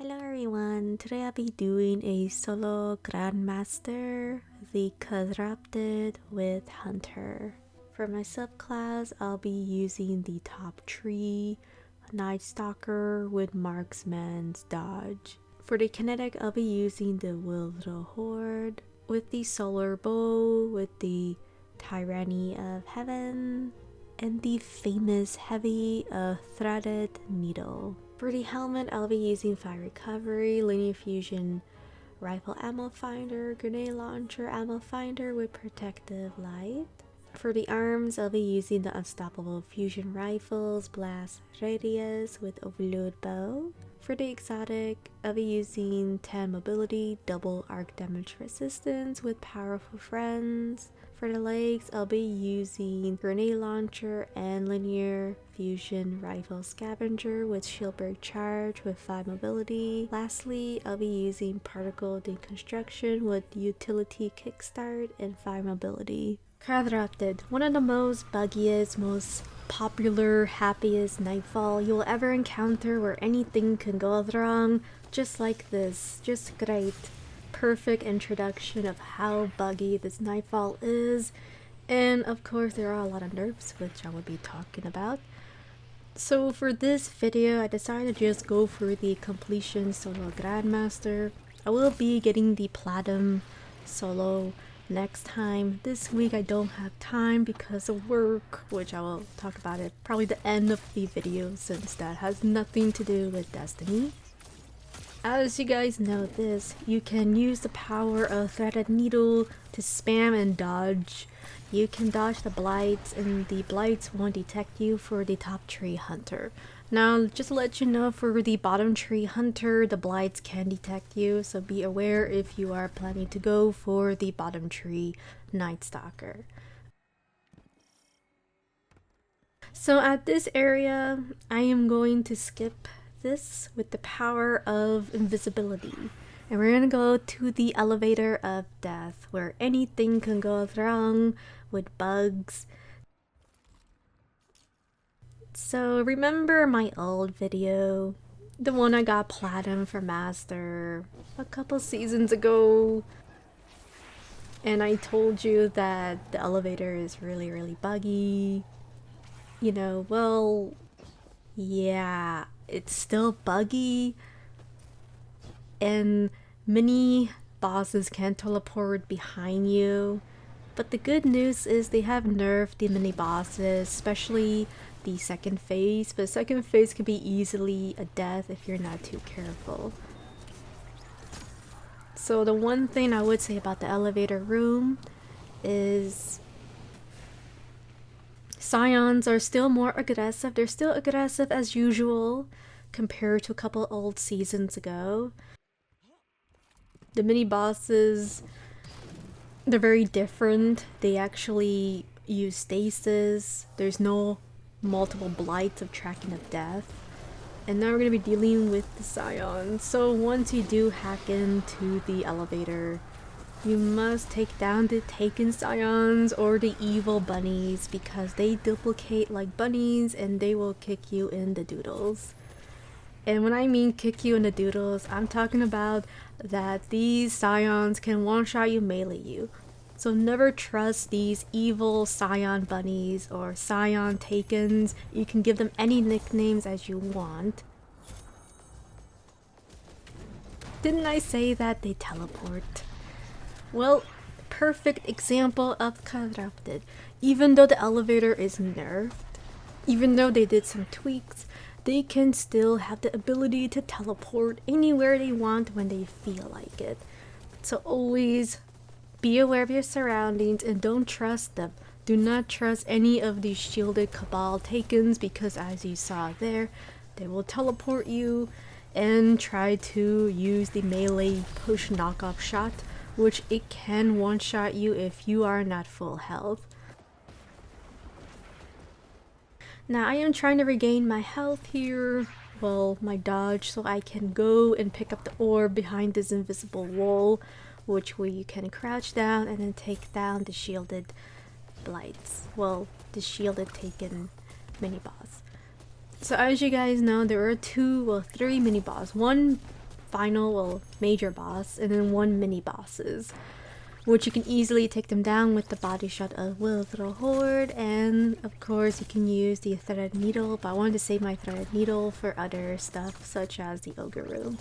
Hello everyone, today I'll be doing a solo Grandmaster, the Corrupted with Hunter. For my subclass, I'll be using the top tree, Night Stalker with Marksman's Dodge. For the kinetic, I'll be using the Wilder Horde, with the Solar Bow, with the Tyranny of Heaven, and the famous heavy Threaded Needle. For the helmet, I'll be using Fire Recovery, Linear Fusion, Rifle Ammo Finder, Grenade Launcher Ammo Finder with Protective Light. For the arms, I'll be using the Unstoppable Fusion Rifles, Blast Radius with Overload Bow. For the exotic, I'll be using 10 Mobility, Double Arc Damage Resistance with Powerful Friends. For the legs, I'll be using Grenade Launcher and Linear Fusion Rifle Scavenger with Shieldbreak Charge with 5 Mobility. Lastly, I'll be using Particle Deconstruction with Utility Kickstart and 5 Mobility. Corrupted, one of the most buggiest, most popular, happiest nightfall you will ever encounter, where anything can go wrong, just like this. Just great. Perfect introduction of how buggy this nightfall is, and of course there are a lot of nerfs which I will be talking about. So for this video I decided to just go for the completion solo Grandmaster. I will be getting the platinum solo next time. This week I don't have time because of work, which I will talk about it probably the end of the video since that has nothing to do with Destiny. As you guys know this, you can use the power of Threaded Needle to spam and dodge. You can dodge the blights and the blights won't detect you for the top tree hunter. Now just to let you know, for the bottom tree hunter, the blights can detect you, so be aware if you are planning to go for the bottom tree Night Stalker. So at this area, I am going to skip this with the power of invisibility, and we're gonna go to the elevator of death, where anything can go wrong with bugs. So remember my old video, the one I got platinum for master a couple seasons ago, and I told you that the elevator is really buggy? You know, well, yeah, it's still buggy, and mini bosses can teleport behind you, but the good news is they have nerfed the mini bosses, especially the second phase, but second phase can be easily a death if you're not too careful. So the one thing I would say about the elevator room is Scions are still more aggressive. They're still aggressive as usual compared to a couple old seasons ago. The mini bosses, they're very different. They actually use stasis. There's no multiple blights of tracking of death. And now we're going to be dealing with the Scions. So once you do hack into the elevator, you must take down the taken Scions or the evil bunnies, because they duplicate like bunnies and they will kick you in the doodles. And when I mean kick you in the doodles, I'm talking about that these Scions can one-shot you, melee you. So never trust these evil Scion bunnies or Scion takens. You can give them any nicknames as you want. Didn't I say that they teleport? Well, perfect example of Corrupted. Even though the elevator is nerfed, even though they did some tweaks, they can still have the ability to teleport anywhere they want when they feel like it. So always be aware of your surroundings and don't trust them. Do not trust any of these shielded Cabal takens, because as you saw there, they will teleport you and try to use the melee push knockoff shot, which it can one-shot you if you are not full health. Now I am trying to regain my health here, well, my dodge, so I can go and pick up the orb behind this invisible wall, which way you can crouch down and then take down the shielded blights. Well, the shielded taken mini boss. So as you guys know, there are three mini boss. One final, well, major boss, and then 1 mini bosses, which you can easily take them down with the body shot of Little Horde, and of course you can use the threaded needle, but I wanted to save my threaded needle for other stuff such as the Ogre room.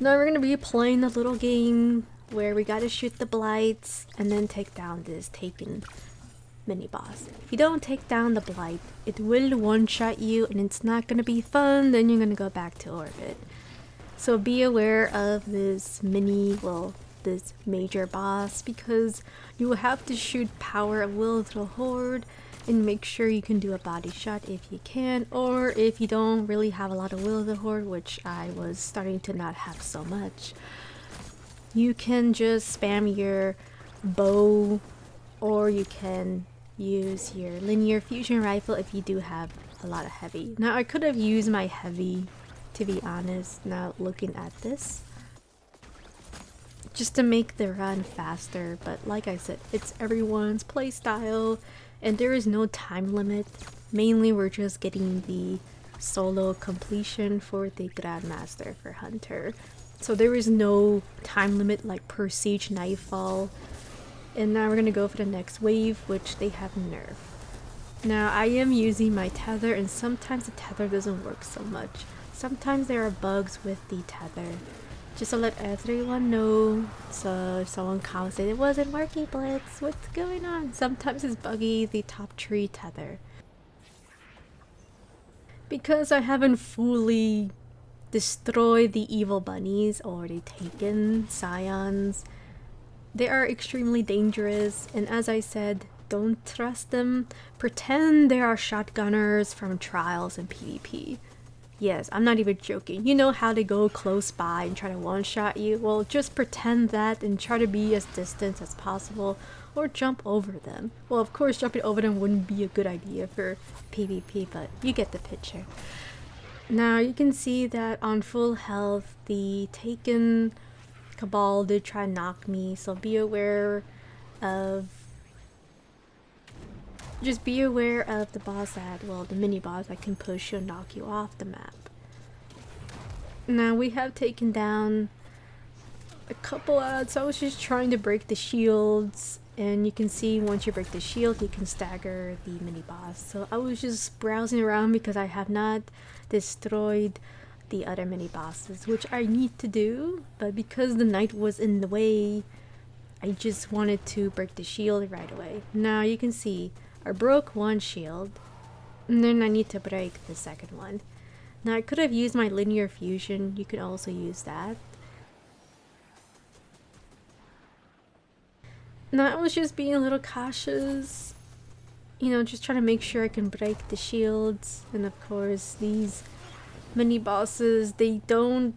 Now we're gonna be playing a little game where we gotta shoot the blights and then take down this taken mini boss. If you don't take down the blight, it will one-shot you and it's not gonna be fun, then you're gonna go back to orbit. So be aware of this this major boss, because you will have to shoot power of Little Horde and make sure you can do a body shot if you can, or if you don't really have a lot of Little Horde, which I was starting to not have so much, you can just spam your bow, or you can use your linear fusion rifle if you do have a lot of heavy. Now I could have used my heavy, to be honest, now looking at this, just to make the run faster, but like I said, it's everyone's playstyle and there is no time limit. Mainly we're just getting the solo completion for the Grandmaster for Hunter, so there is no time limit like per Siege Nightfall. And now we're gonna go for the next wave, which they have nerfed. Now I am using my tether, and sometimes the tether doesn't work so much. Sometimes there are bugs with the tether. Just to let everyone know, so if someone comments it wasn't working, Blitz, what's going on? Sometimes it's buggy, the top tree tether. Because I haven't fully destroyed the evil bunnies or the taken scions, they are extremely dangerous, and as I said, don't trust them. Pretend they are shotgunners from trials and PvP. Yes, I'm not even joking. You know how they go close by and try to one-shot you? Well, just pretend that and try to be as distant as possible, or jump over them. Well, of course, jumping over them wouldn't be a good idea for PvP, but you get the picture. Now, you can see that on full health, the taken Cabal did try to knock me, so be aware of the boss that, well, the mini boss that can push you and knock you off the map. Now we have taken down a couple ads, so I was just trying to break the shields, and you can see once you break the shield you can stagger the mini boss. So I was just browsing around because I have not destroyed the other mini bosses, which I need to do, but because the knight was in the way, I just wanted to break the shield right away. Now you can see I broke one shield, and then I need to break the second one. Now I could have used my linear fusion, you could also use that. Now I was just being a little cautious, you know, just trying to make sure I can break the shields, and of course these mini bosses, they don't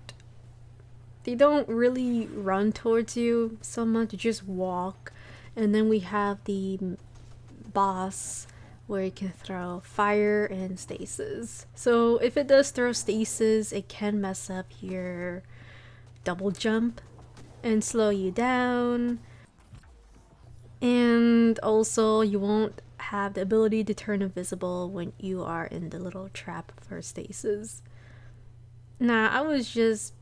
really run towards you so much, they just walk. And then we have the boss where you can throw fire and stasis. So if it does throw stasis, it can mess up your double jump and slow you down, and also you won't have the ability to turn invisible when you are in the little trap for stasis. Now I was just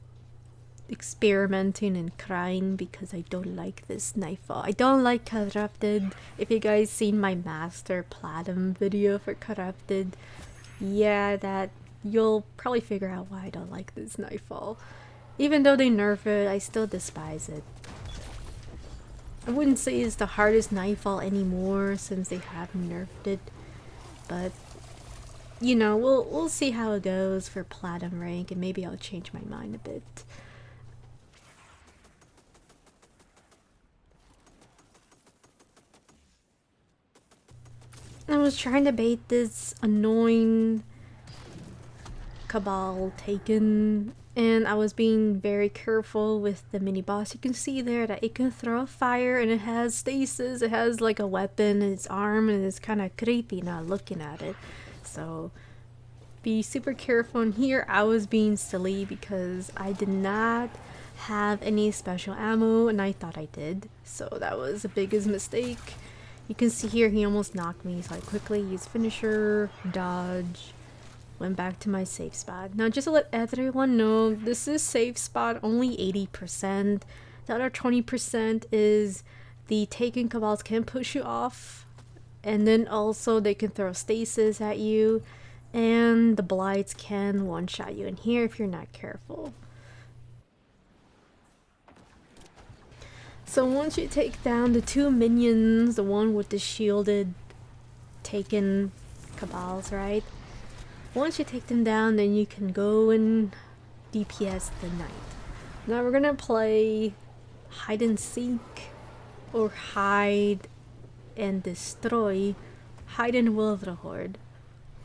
experimenting and crying because I don't like this Nightfall. I don't like Corrupted. If you guys seen my Master Platinum video for Corrupted, yeah, that you'll probably figure out why I don't like this Nightfall. Even though they nerf it, I still despise it. I wouldn't say it's the hardest Nightfall anymore since they have nerfed it, but you know, we'll see how it goes for Platinum rank, and maybe I'll change my mind a bit. I was trying to bait this annoying Cabal taken, and I was being very careful with the mini boss. You can see there that it can throw fire, and it has stasis, it has like a weapon in its arm, and it's kind of creepy now looking at it. So be super careful. And here I was being silly because I did not have any special ammo, and I thought I did, so that was the biggest mistake. You can see here he almost knocked me, so I quickly used finisher, dodge, went back to my safe spot. Now just to let everyone know, this is safe spot only 80%. The other 20% is the taken cabals can push you off, and then also they can throw stasis at you, and the blights can one-shot you in here if you're not careful. So once you take down the 2 minions, the one with the shielded taken cabals, right? Once you take them down, then you can go and DPS the knight. Now we're gonna play hide and seek, or hide and destroy, hide and will the horde,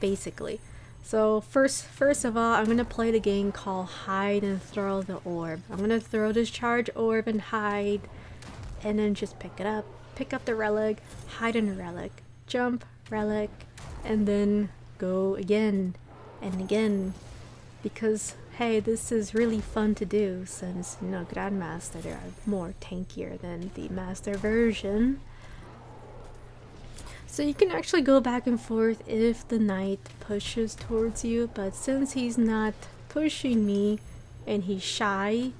basically. So first of all, I'm gonna play the game called hide and throw the orb. I'm gonna throw this charge orb and hide, and then just pick it up, pick up the relic, hide in a relic, jump, relic, and then go again and again, because hey, this is really fun to do, since you know Grandmaster, they are more tankier than the master version. So you can actually go back and forth if the knight pushes towards you, but since he's not pushing me and he's shy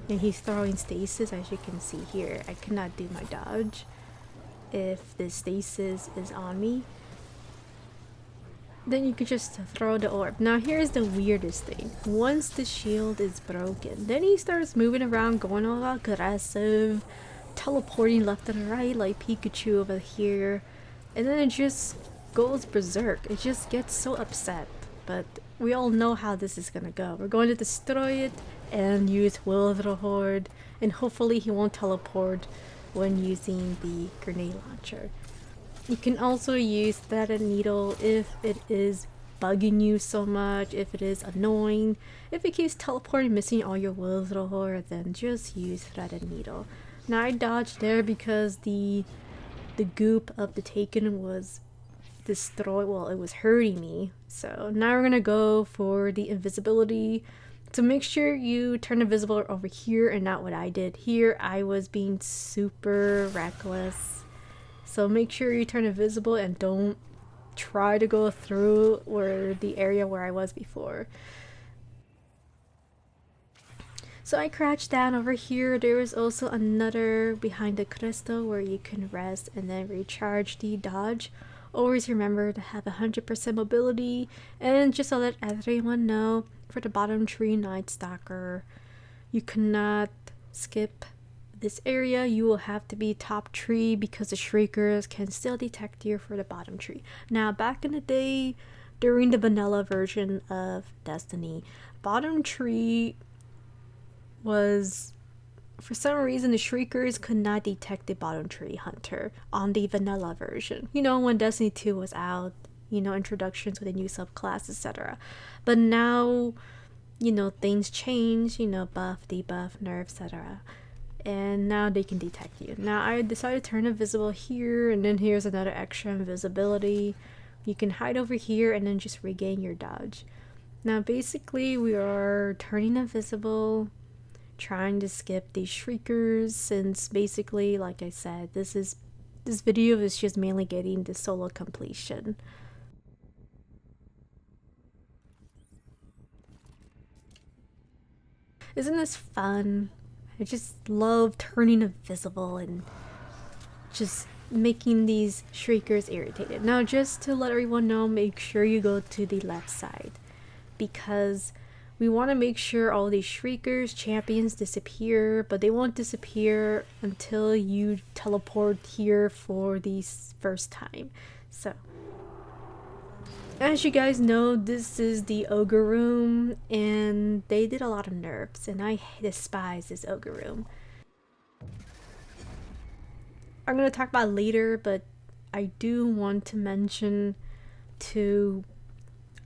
and he's throwing stasis, as you can see here, I cannot do my dodge if the stasis is on me. Then you can just throw the orb. Now here's the weirdest thing. Once the shield is broken, then he starts moving around, going all aggressive, teleporting left and right like Pikachu over here, and then it just goes berserk. It just gets so upset. But we all know how this is gonna go. We're going to destroy it and use Will of the Horde, and hopefully he won't teleport when using the grenade launcher. You can also use Threaded Needle if it is bugging you so much, if it is annoying. If it keeps teleporting, missing all your Will of the Horde, then just use Threaded Needle. Now I dodged there because the goop of the Taken was destroyed. Well, it was hurting me. So now we're gonna go for the invisibility. So make sure you turn invisible over here and not what I did. Here I was being super reckless. So make sure you turn invisible and don't try to go through the area where I was before. So I crouched down over here. There is also another behind the crystal where you can rest and then recharge the dodge. Always remember to have 100% mobility, and just to let everyone know, for the bottom tree Night Stalker, you cannot skip this area. You will have to be top tree because the shriekers can still detect you for the bottom tree. Now back in the day, during the vanilla version of Destiny, bottom tree was, for some reason, the shriekers could not detect the bottom tree hunter on the vanilla version. You know, when Destiny 2 was out, you know, introductions with a new subclass, etc. But now, you know, things change, you know, buff, debuff, nerf, etc. And now they can detect you. Now I decided to turn invisible here, and then here's another extra invisibility. You can hide over here and then just regain your dodge. Now basically we are turning invisible, trying to skip these shriekers, since basically, like I said, this video is just mainly getting the solo completion. Isn't this fun? I just love turning invisible and just making these shriekers irritated. Now just to let everyone know, make sure you go to the left side, because we want to make sure all these shriekers, champions disappear, but they won't disappear until you teleport here for the first time. So, as you guys know, this is the Ogre room, and they did a lot of nerfs, and I despise this Ogre room. I'm going to talk about it later, but I do want to mention to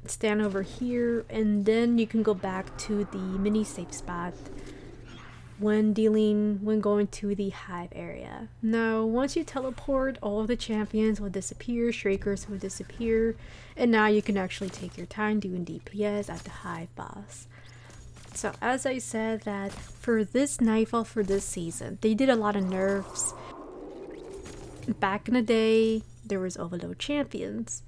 stand over here, and then you can go back to the mini safe spot when going to the hive area. Now once you teleport, all of the champions will disappear, shriekers will disappear, and now you can actually take your time doing DPS at the hive boss. So as I said, that for this Nightfall, for this season, they did a lot of nerfs. Back in the day, there was overload champions.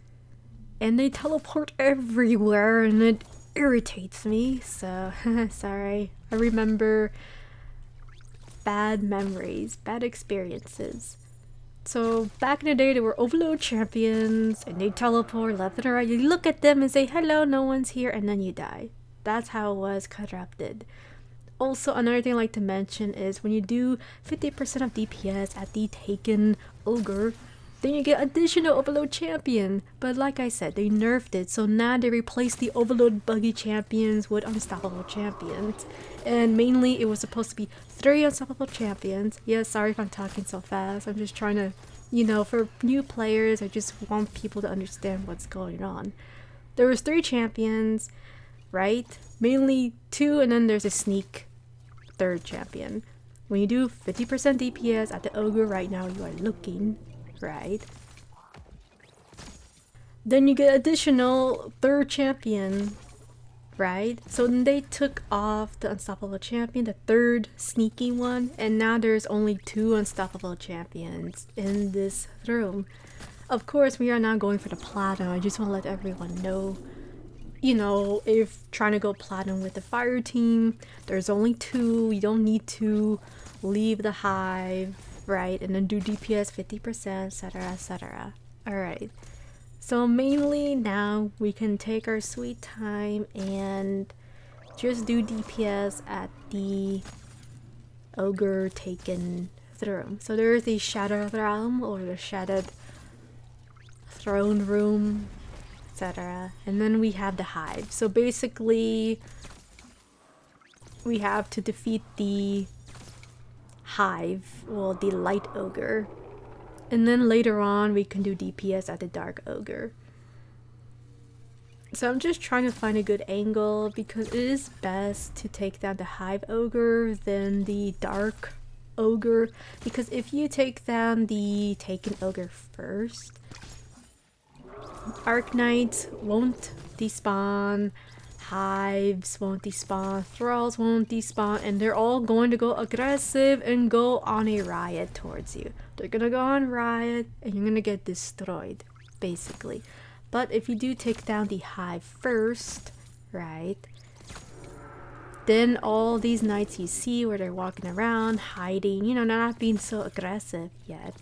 and they teleport everywhere and it irritates me. So sorry. I remember bad memories, bad experiences. So back in the day, there were overload champions and they teleport left and right. You look at them and say hello, no one's here, and then you die. That's how it was corrupted. Also, another thing I like to mention is when you do 50% of DPS at the taken Ogre, then you get additional overload champion. But like I said, they nerfed it, so now they replaced the overload buggy champions with unstoppable champions. And mainly it was supposed to be 3 unstoppable champions. Yeah, sorry if I'm talking so fast. I'm just trying to, you know, for new players, I just want people to understand what's going on. There was 3 champions, right? Mainly 2, and then there's a sneak 3rd champion. When you do 50% DPS at the Ogre right now, you are looking, right? Then you get additional 3rd champion, right? So then they took off the unstoppable champion, the 3rd sneaky one, and now there's only 2 unstoppable champions in this room. Of course, we are now going for the platinum. I just want to let everyone know, you know, if trying to go platinum with the fire team, there's only 2. You don't need to leave the hive, right? And then do DPS 50%, etc, etc. Alright, so mainly now we can take our sweet time and just do DPS at the Ogre taken throne. So there's the Shattered Realm or the Shattered Throne Room, etc. And then we have the hive. So basically we have to defeat the hive, well, the light ogre, and then later on we can do DPS at the dark ogre. So I'm just trying to find a good angle because it is best to take down the hive ogre than the dark ogre, because if you take down the taken ogre first, Arknights won't despawn, hives won't despawn, thralls won't despawn, and they're all going to go aggressive and go on a riot towards you. They're gonna go on riot and you're gonna get destroyed, basically. But if you do take down the hive first, right, then all these knights you see where they're walking around, hiding, you know, not being so aggressive yet,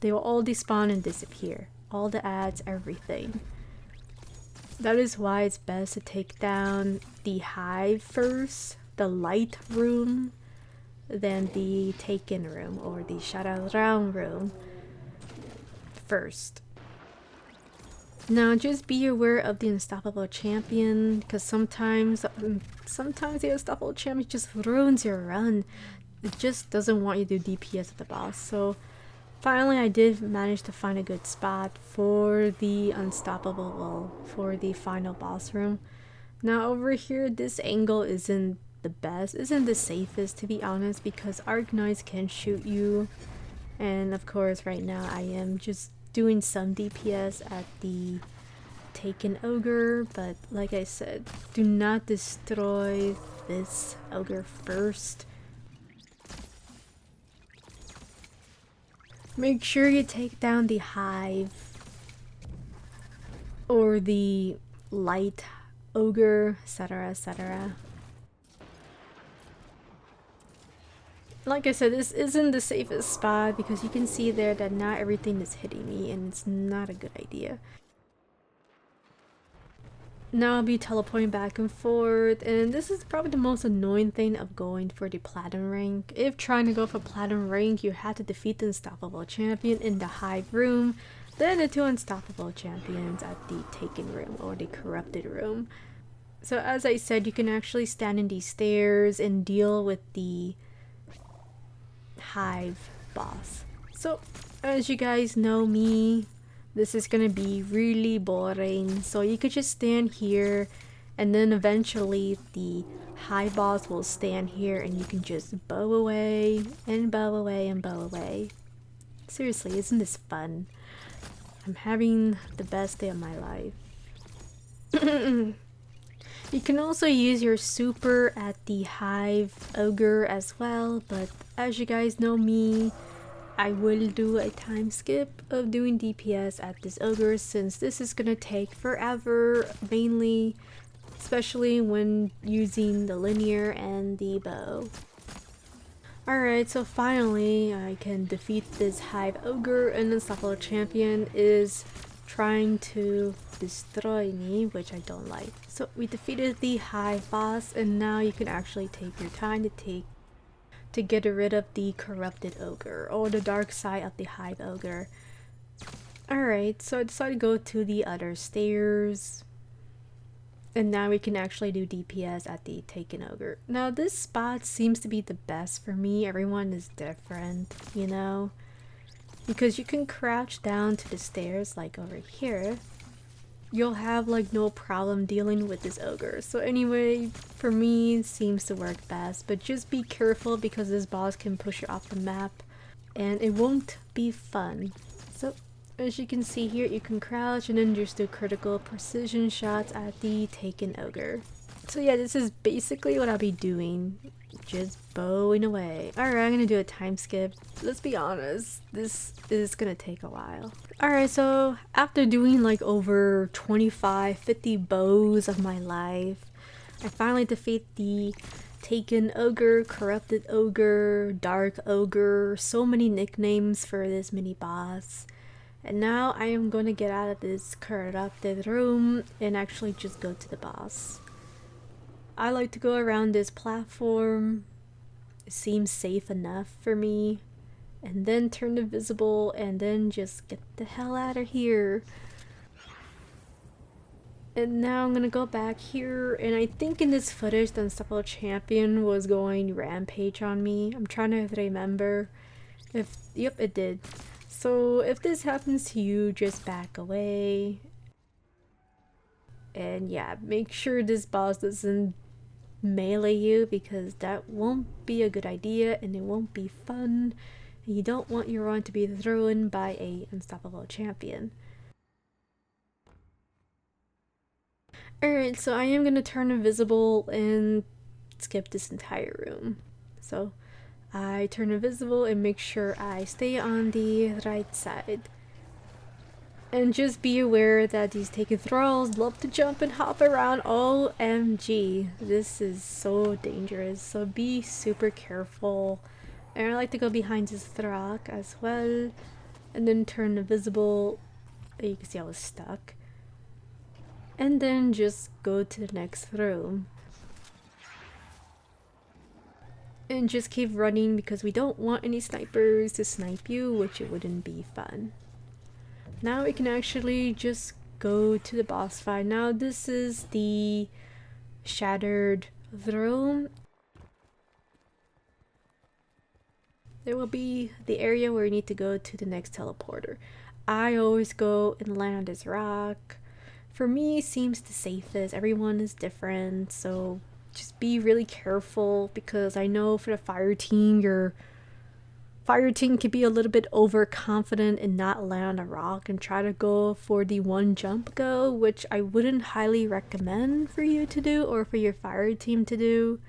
they will all despawn and disappear. All the ads, everything. That is why it's best to take down the hive first, the light room, than the taken room or the Shattered Realm room first. Now just be aware of the unstoppable champion, because sometimes the unstoppable champion just ruins your run. It just doesn't want you to do DPS at the boss. So finally, I did manage to find a good spot for the unstoppable, well, for the final boss room. Now over here, this angle isn't the best, isn't the safest to be honest, because Arknights can shoot you. And of course, right now I am just doing some DPS at the taken ogre, but like I said, do not destroy this ogre first. Make sure you take down the hive or the light ogre, etc, etc. Like I said, this isn't the safest spot because you can see there that not everything is hitting me and it's not a good idea. Now I'll be teleporting back and forth, and this is probably the most annoying thing of going for the platinum rank. If trying to go for platinum rank, you have to defeat the unstoppable champion in the hive room, then the 2 unstoppable champions at the taken room or the corrupted room. So as I said, you can actually stand in these stairs and deal with the hive boss. So as you guys know me, this is gonna be really boring, so you could just stand here and then eventually the high boss will stand here and you can just bow away and bow away and bow away. Seriously, isn't this fun? I'm having the best day of my life. You can also use your super at the hive ogre as well, but as you guys know me, I will do a time skip of doing DPS at this ogre since this is gonna take forever, mainly, especially when using the linear and the bow. Alright, so finally I can defeat this hive ogre, and the unstoppable champion is trying to destroy me, which I don't like. So we defeated the hive boss, and now you can actually take your time to get rid of the corrupted ogre, or the dark side of the hive ogre. Alright, so I decided to go to the other stairs. And now we can actually do DPS at the taken ogre. Now this spot seems to be the best for me. Everyone is different, you know? Because you can crouch down to the stairs like over here. You'll have like no problem dealing with this ogre. So anyway, for me it seems to work best. But just be careful because this boss can push you off the map. And it won't be fun. So as you can see here, you can crouch and then just do critical precision shots at the taken ogre. So yeah, this is basically what I'll be doing. Just bowing away. Alright, I'm gonna do a time skip. Let's be honest, this is gonna take a while. Alright, so after doing like over 25-50 bows of my life, I finally defeat the taken ogre, corrupted ogre, dark ogre, so many nicknames for this mini boss. And now I am going to get out of this corrupted room and actually just go to the boss. I like to go around this platform. It seems safe enough for me. And then turn invisible and then just get the hell out of here. And now I'm going to go back here, and I think in this footage the unstoppable champion was going rampage on me. I'm trying to remember if, yep, it did. So if this happens to you, just back away. And yeah, make sure this boss doesn't melee you, because that won't be a good idea and it won't be fun. And you don't want your run to be thrown by a unstoppable champion. Alright, so I am going to turn invisible and skip this entire room. So I turn invisible and make sure I stay on the right side. And just be aware that these taken thralls love to jump and hop around. OMG, this is so dangerous, so be super careful. And I like to go behind this rock as well, and then turn invisible. You can see I was stuck. And then just go to the next room. And just keep running because we don't want any snipers to snipe you, which it wouldn't be fun. Now we can actually just go to the boss fight. Now this is the shattered throne. There will be the area where you need to go to the next teleporter. I always go and land on this rock. For me, it seems the safest. Everyone is different, so just be really careful, because I know for the fire team, your fire team can be a little bit overconfident and not land on a rock and try to go for the one jump go, which I wouldn't highly recommend for you to do or for your fire team to do.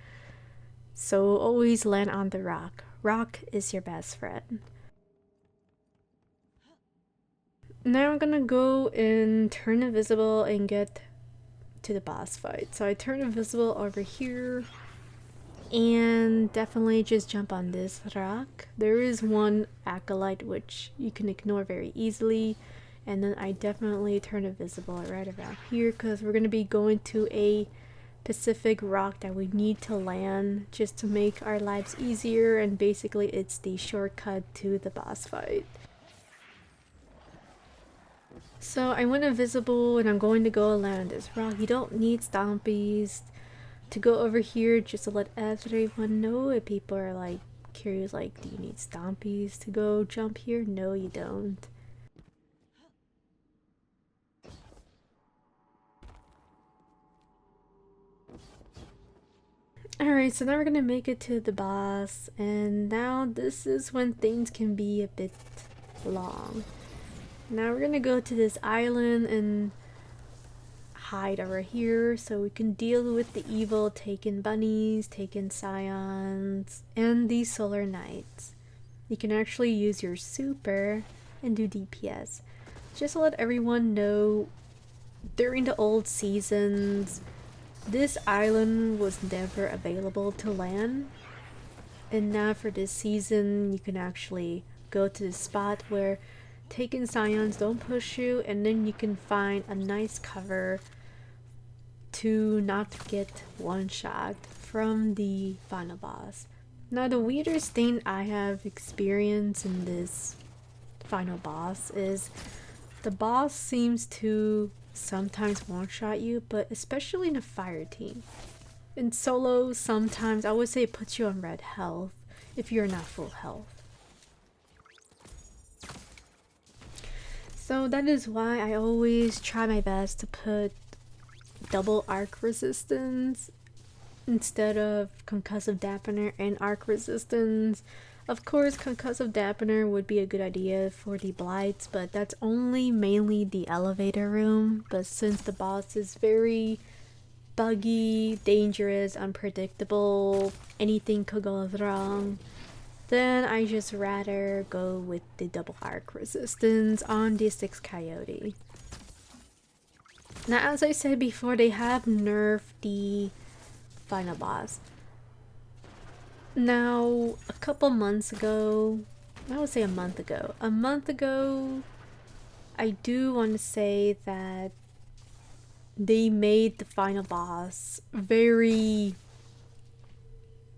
So always land on the rock. Rock is your best friend. Now I'm gonna go and turn invisible and get to the boss fight. So I turn invisible over here and definitely just jump on this rock. There is one acolyte which you can ignore very easily, and then I definitely turn invisible right around here because we're going to be going to a specific rock that we need to land just to make our lives easier, and basically it's the shortcut to the boss fight. So I went invisible and I'm going to go land on this rock. You don't need stompies to go over here, just to let everyone know. If people are like curious, like, do you need stompies to go jump here? No, you don't. Alright, so now we're gonna make it to the boss, and now this is when things can be a bit long. Now we're gonna go to this island and hide over here so we can deal with the evil taken bunnies, taken scions, and the solar knights. you can actually use your super and do DPS. Just to let everyone know, during the old seasons, this island was never available to land. And now for this season, you can actually go to the spot where taken scions don't push you, and then you can find a nice cover to not get one shot from the final boss. Now the weirdest thing I have experienced in this final boss is the boss seems to sometimes one-shot you, but especially in a fire team. In solo, sometimes I would say it puts you on red health if you're not full health. So that is why I always try my best to put double arc resistance instead of concussive dampener and arc resistance. Of course, concussive dampener would be a good idea for the blights, but that's only mainly the elevator room. But since the boss is very buggy, dangerous, unpredictable, anything could go wrong, then I just rather go with the double arc resistance on the 6 coyote. Now, as I said before, they have nerfed the final boss. Now, a couple months ago, I would say a month ago, I do want to say that they made the final boss very,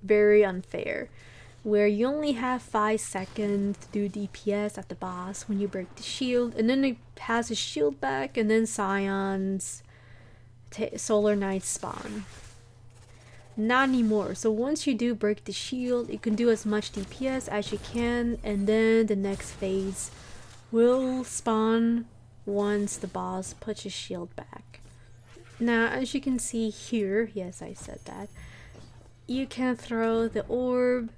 very unfair, where you only have 5 seconds to do DPS at the boss when you break the shield, and then it has a shield back, and then scions, solar knights spawn. Not anymore. So once you do break the shield, you can do as much DPS as you can, and then the next phase will spawn once the boss puts his shield back. Now, as you can see here, yes, I said that, you can throw the orb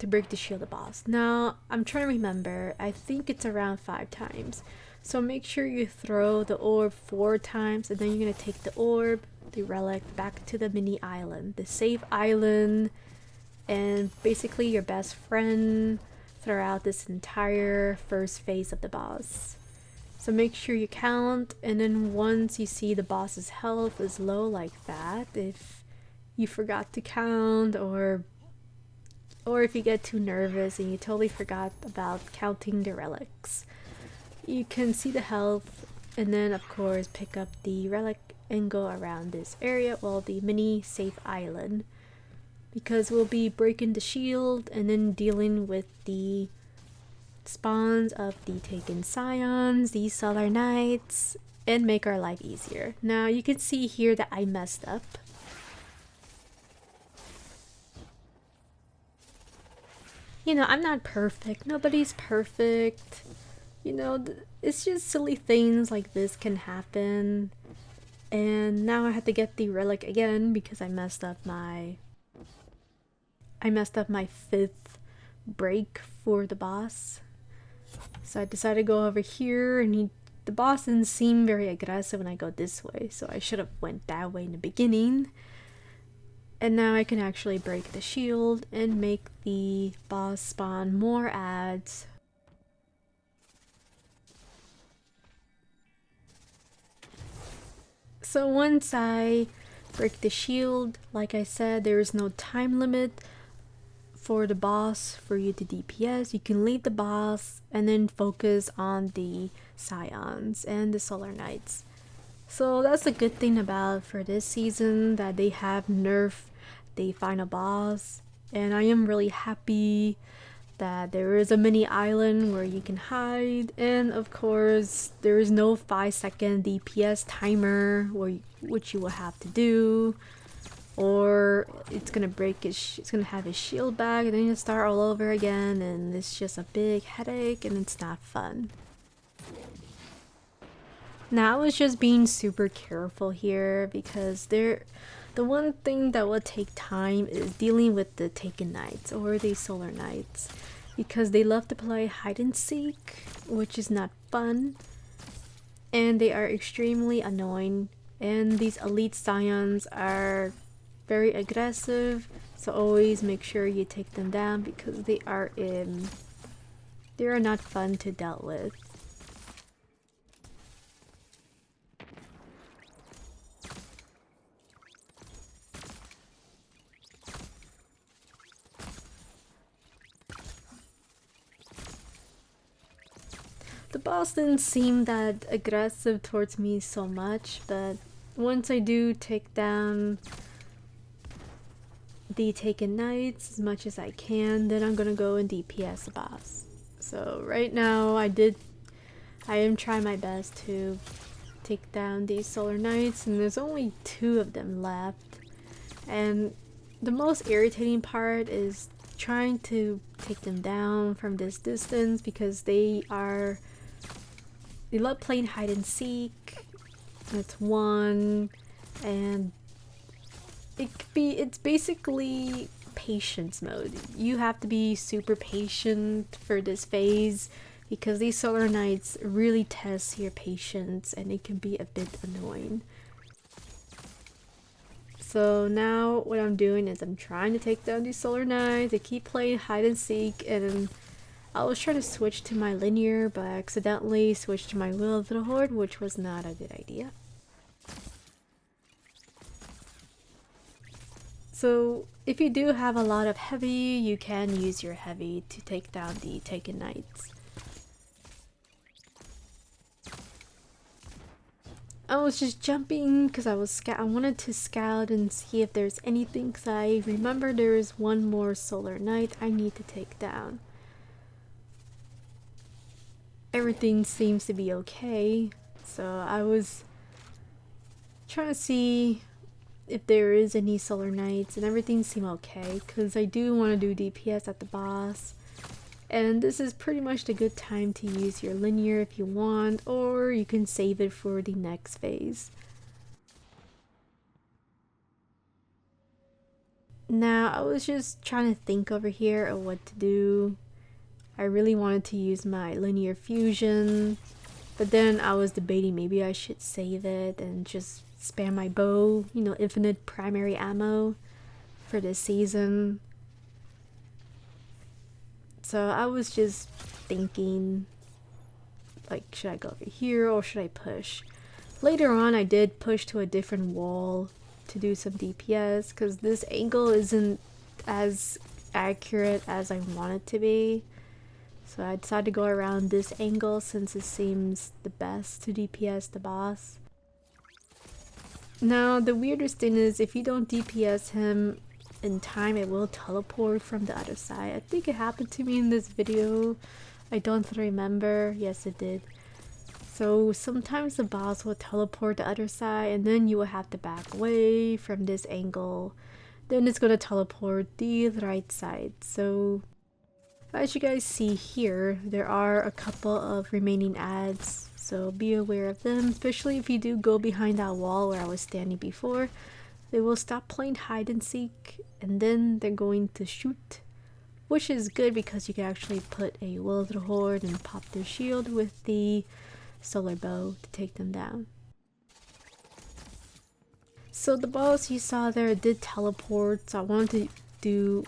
to break the shield of the boss. Now, I'm trying to remember, I think it's around 5 times. So make sure you throw the orb 4 times, and then you're going to take the orb, the relic, back to the mini island, the safe island, and basically your best friend throughout this entire first phase of the boss. So make sure you count, and then once you see the boss's health is low like that, if you forgot to count, or if you get too nervous and you totally forgot about counting the relics, you can see the health, and then of course pick up the relic and go around this area, well, the mini safe island, because we'll be breaking the shield and then dealing with the spawns of the taken scions, the solar knights, and make our life easier. Now you can see here that I messed up. You know, I'm not perfect, nobody's perfect, you know, it's just silly things like this can happen. And now I have to get the relic again because I messed up my 5th break for the boss. So I decided to go over here, and the boss didn't seem very aggressive when I go this way, so I should have went that way in the beginning. And now I can actually break the shield and make the boss spawn more ads. So once I break the shield, like I said, there is no time limit for the boss for you to DPS. You can leave the boss and then focus on the scions and the solar knights. So that's a good thing about for this season, that they have nerfed the final boss, and I am really happy that there is a mini island where you can hide, and of course there is no 5-second DPS timer which you will have to do, or it's gonna it's gonna have his shield back and then you start all over again, and it's just a big headache and it's not fun. Now I was just being super careful here because the one thing that will take time is dealing with the taken knights or the solar knights, because they love to play hide and seek, which is not fun, and they are extremely annoying, and these elite scions are very aggressive, so always make sure you take them down because they are in They are not fun to deal with. The boss didn't seem that aggressive towards me so much, but once I do take down the taken knights as much as I can, then I'm gonna go and DPS the boss. So right now I am trying my best to take down these solar knights, and there's only 2 of them left. And the most irritating part is trying to take them down from this distance, because they love playing hide and seek. That's one, and it's basically patience mode. You have to be super patient for this phase, because these solar knights really test your patience, and it can be a bit annoying. So now what I'm doing is I'm trying to take down these solar knights. I keep playing hide and seek, and I was trying to switch to my linear, but I accidentally switched to my Will of the Horde, which was not a good idea. So if you do have a lot of heavy, you can use your heavy to take down the taken knights. I was just jumping because I wanted to scout and see if there's anything, because I remember there is one more solar knight I need to take down. Everything seems to be okay, so I was trying to see if there is any solar knights, and everything seemed okay, because I do want to do DPS at the boss. And this is pretty much the good time to use your linear if you want, or you can save it for the next phase. Now I was just trying to think over here of what to do. I really wanted to use my linear fusion, but then I was debating maybe I should save it and just spam my bow, you know, infinite primary ammo for this season. So I was just thinking, like, should I go over here or should I push? Later on I did push to a different wall to do some DPS, because this angle isn't as accurate as I want it to be. So I decided to go around this angle since it seems the best to DPS the boss. Now the weirdest thing is, if you don't DPS him in time, it will teleport from the other side. I think it happened to me in this video. I don't remember. Yes, it did. So sometimes the boss will teleport the other side, and then you will have to back away from this angle. Then it's gonna teleport the right side. So as you guys see here, there are a couple of remaining ads, so be aware of them, especially if you do go behind that wall where I was standing before. They will stop playing hide and seek, and then they're going to shoot, which is good because you can actually put a Will of the Horde and pop their shield with the solar bow to take them down. So the boss you saw there did teleport, so I wanted to do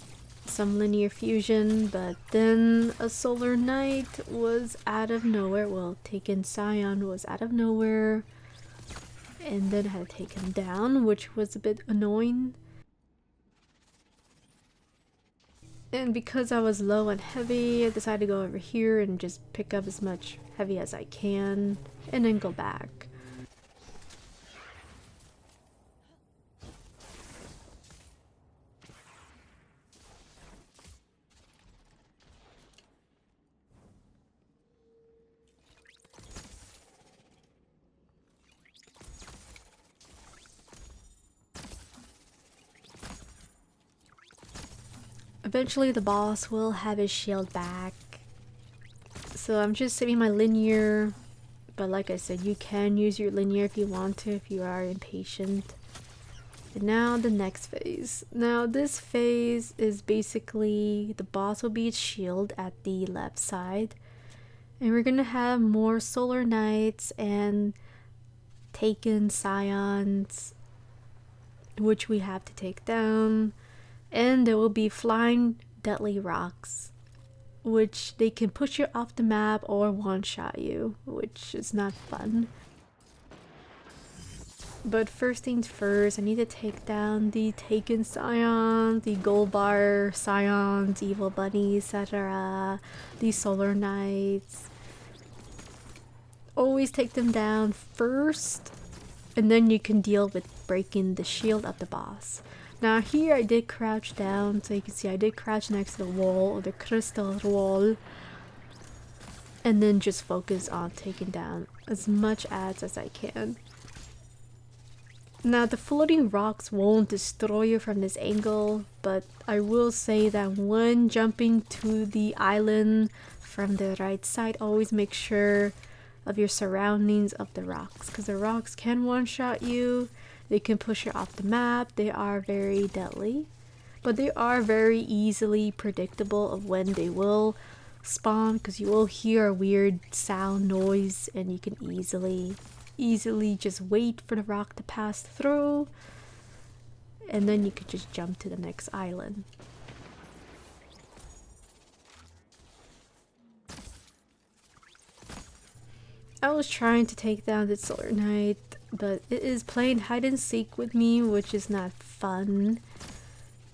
some linear fusion, but then a solar knight was out of nowhere. Well, taken Scion was out of nowhere, and then I had to take him down, which was a bit annoying. And because I was low on heavy, I decided to go over here and just pick up as much heavy as I can, and then go back. Eventually the boss will have his shield back, so I'm just saving my linear, but like I said, you can use your linear if you want to, if you are impatient. And now the next phase. Now this phase is basically the boss will be its shield at the left side, and we're gonna have more solar knights and taken scions, which we have to take down. And there will be flying deadly rocks, which they can push you off the map or one-shot you, which is not fun. But first things first, I need to take down the Taken Scions, the Gold Bar Scions, Evil Bunny, etc., the Solar Knights. Always take them down first, and then you can deal with breaking the shield of the boss. Now here I did crouch down, so you can see I did crouch next to the wall, or the crystal wall, and then just focus on taking down as much ads as I can. Now the floating rocks won't destroy you from this angle, but I will say that when jumping to the island from the right side, always make sure of your surroundings of the rocks, because the rocks can one-shot you, they can push you off the map, they are very deadly, but they are very easily predictable of when they will spawn, because you will hear a weird sound noise and you can easily just wait for the rock to pass through, and then you could just jump to the next island. I was trying to take down the Solar Knight, but it is playing hide and seek with me, which is not fun.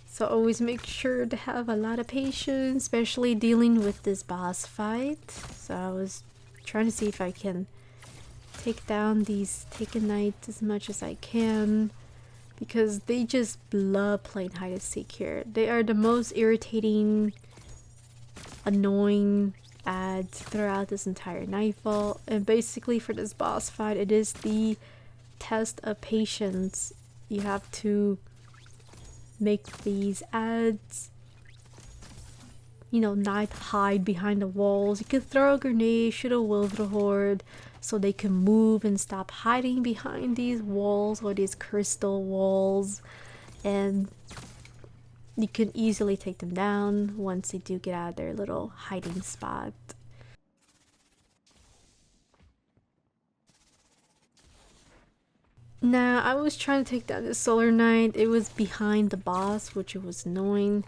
So always make sure to have a lot of patience, especially dealing with this boss fight. So I was trying to see if I can take down these Taken Knights as much as I can, because they just love playing hide and seek here. They are the most irritating, annoying ads throughout this entire Nightfall, and basically for this boss fight it is the test of patience. You have to make these ads, you know, not hide behind the walls. You can throw a grenade, shoot a Wither Horde, so they can move and stop hiding behind these walls or these crystal walls, and you can easily take them down once they do get out of their little hiding spot. Now, I was trying to take down the Solar Knight. It was behind the boss, which was annoying.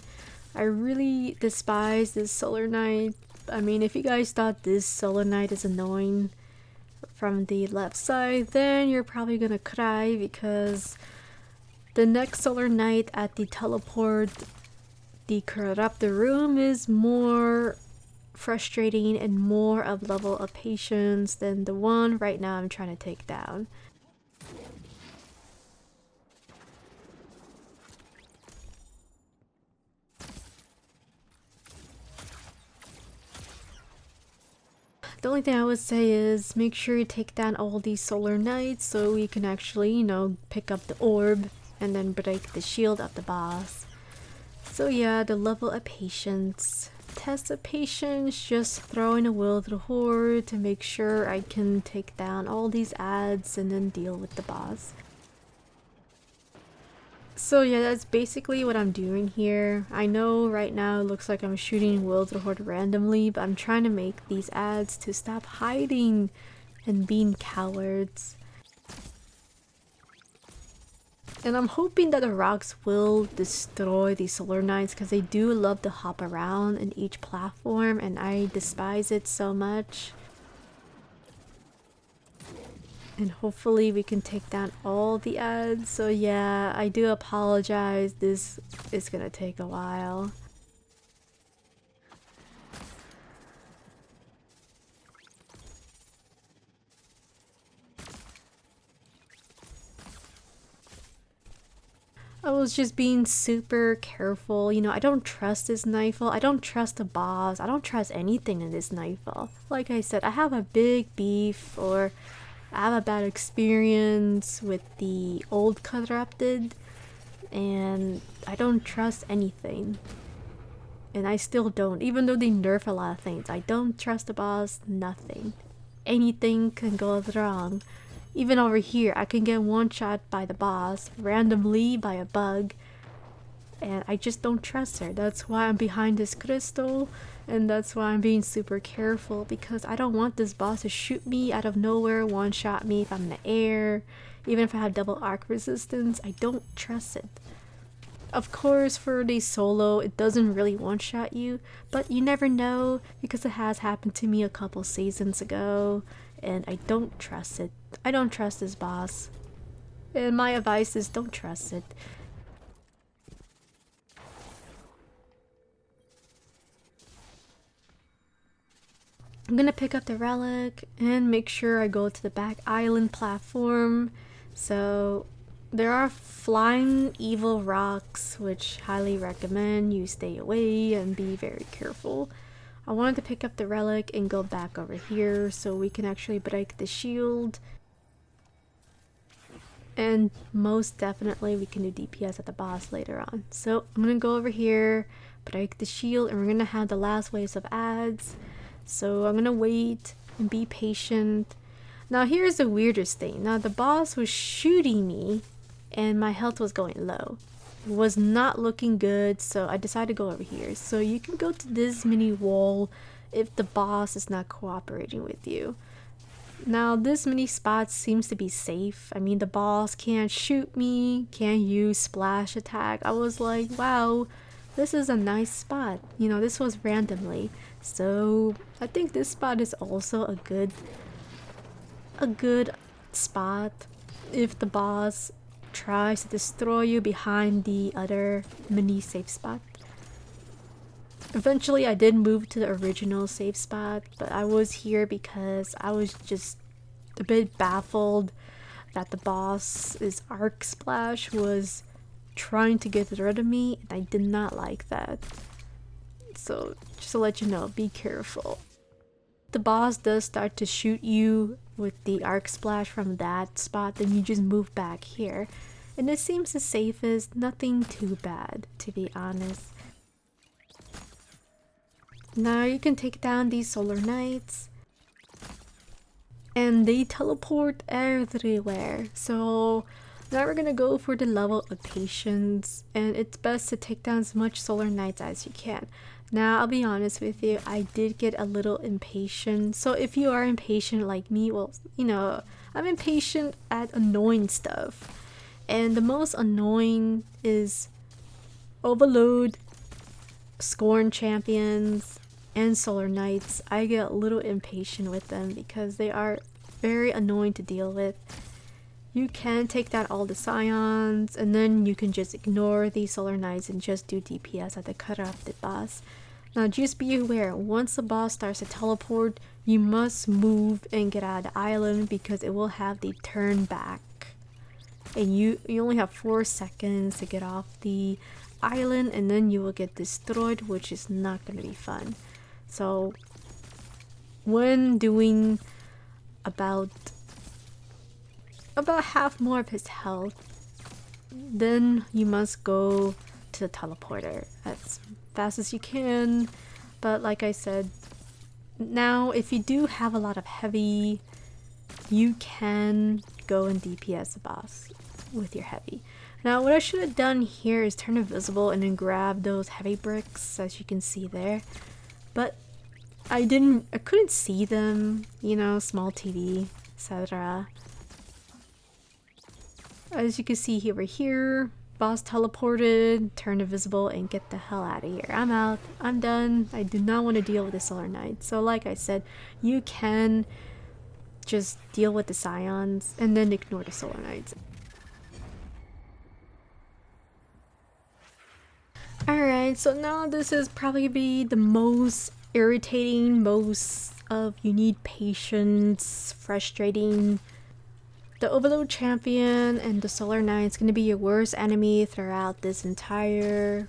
I really despise this Solar Knight. I mean, if you guys thought this Solar Knight is annoying from the left side, then you're probably gonna cry, because the next Solar Knight at the teleport, the Corrupted room, is more frustrating and more of level of patience than the one right now I'm trying to take down. The only thing I would say is make sure you take down all these Solar Knights so you can actually, you know, pick up the orb and then break the shield of the boss. So yeah, the level of patience. Test of patience, just throwing a Wither Horde to make sure I can take down all these ads and then deal with the boss. So yeah, that's basically what I'm doing here. I know right now it looks like I'm shooting Wither Horde randomly, but I'm trying to make these ads to stop hiding and being cowards. And I'm hoping that the rocks will destroy the Solar Knights, because they do love to hop around in each platform and I despise it so much. And hopefully we can take down all the ads. So yeah, I do apologize, this is gonna take a while. I was just being super careful, you know, I don't trust this Nightfall, I don't trust the boss, I don't trust anything in this Nightfall. Like I said, I have a big beef, or I have a bad experience with the old Corrupted, and I don't trust anything. And I still don't, even though they nerf a lot of things. I don't trust the boss, nothing. Anything can go wrong. Even over here, I can get one shot by the boss, randomly by a bug, and I just don't trust her. That's why I'm behind this crystal, and that's why I'm being super careful, because I don't want this boss to shoot me out of nowhere, one shot me if I'm in the air, even if I have double arc resistance. I don't trust it. Of course, for the solo, it doesn't really one-shot you, but you never know because it has happened to me a couple seasons ago, and I don't trust it. I don't trust this boss. And my advice is don't trust it. I'm gonna pick up the relic and make sure I go to the back island platform. So there are flying evil rocks, which highly recommend you stay away and be very careful. I wanted to pick up the relic and go back over here so we can actually break the shield. And most definitely we can do DPS at the boss later on. So I'm gonna go over here, break the shield, and we're gonna have the last waves of ads. So I'm gonna wait and be patient. Now here's the weirdest thing. Now the boss was shooting me and my health was going low. It was not looking good, so I decided to go over here. So you can go to this mini wall if the boss is not cooperating with you. Now this mini spot seems to be safe. I mean, the boss can't shoot me, can't use splash attack. I was like, wow, this is a nice spot. You know, this was randomly. So I think this spot is also a good spot if the boss tries to destroy you behind the other mini safe spot. Eventually I did move to the original safe spot, but I was here because I was just a bit baffled that the boss's arc splash was trying to get rid of me, and I did not like that. So just to let you know, be careful. The boss does start to shoot you with the arc splash from that spot, then you just move back here. And it seems the safest, nothing too bad, to be honest. Now you can take down these solar knights. And they teleport everywhere. So now we're gonna go for the level of patience. And it's best to take down as much solar knights as you can. Now, I'll be honest with you, I did get a little impatient. So if you are impatient like me, well, you know, I'm impatient at annoying stuff. And the most annoying is Overload, Scorn Champions, and Solar Knights. I get a little impatient with them because they are very annoying to deal with. You can take down all the Scions, and then you can just ignore the Solar Knights and just do DPS at the Corrupted boss. Now just be aware, once the boss starts to teleport, you must move and get out of the island because it will have the turn back. And you only have 4 seconds to get off the island, and then you will get destroyed, which is not going to be fun. So when doing about half more of his health, then you must go to the teleporter as fast as you can. But like I said, now if you do have a lot of heavy, you can go and DPS the boss with your heavy. Now what I should have done here is turn invisible and then grab those heavy bricks, as you can see there, but I couldn't see them, you know, small TV, etc. As you can see here, we're here, boss teleported, turn invisible, and get the hell out of here. I'm out, I'm done. I do not want to deal with the Solar Knight. So like I said, you can just deal with the Scions and then ignore the Solar Knights. Alright, so now this is probably be the most irritating, you need patience, frustrating. The Overload Champion and the Solar Knight is going to be your worst enemy throughout this entire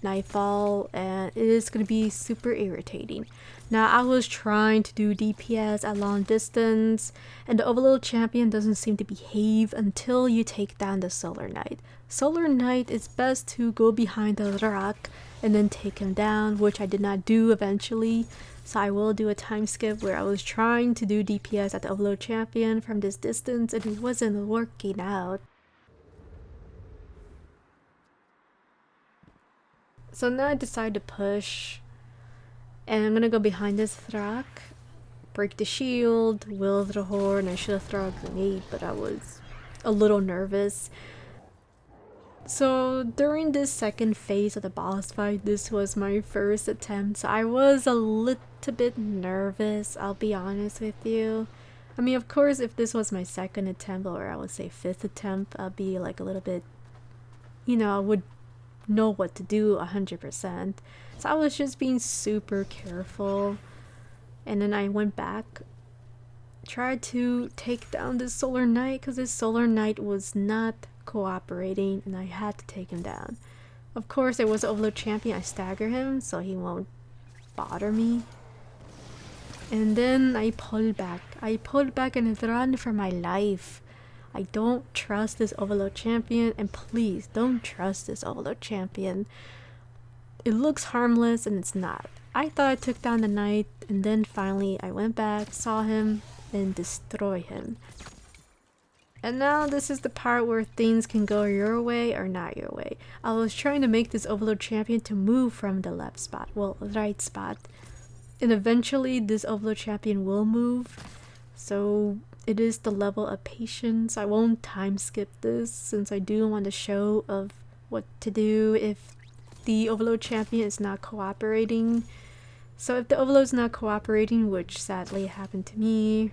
Nightfall, and it is going to be super irritating. Now I was trying to do DPS at long distance, and the Overload Champion doesn't seem to behave until you take down the Solar Knight. Solar Knight is best to go behind the rock and then take him down, which I did not do eventually. So I will do a time skip where I was trying to do DPS at the Overload Champion from this distance and it wasn't working out. So now I decided to push, and I'm gonna go behind this rock, break the shield, will the horn. I should have thrown a grenade, but I was a little nervous. So during this second phase of the boss fight, this was my first attempt. So I was a little bit nervous, I'll be honest with you. I mean, of course, if this was my second attempt, or I would say fifth attempt, I'll be like a little bit, you know, I would know what to do 100%. So I was just being super careful. And then I went back, tried to take down this Solar Knight, because this Solar Knight was not cooperating and I had to take him down. Of course, there was an Overload champion. I stagger him so he won't bother me. And then I pulled back. I pulled back and run for my life. I don't trust this Overload champion, and please don't trust this Overload champion. It looks harmless and it's not. I thought I took down the knight, and then finally I went back, saw him, and destroy him. And now this is the part where things can go your way or not your way. I was trying to make this Overload champion to move from the left spot, well, right spot. And eventually this Overload champion will move. So it is the level of patience. I won't time skip this since I do want to show of what to do if the Overload champion is not cooperating. So if the Overload is not cooperating, which sadly happened to me,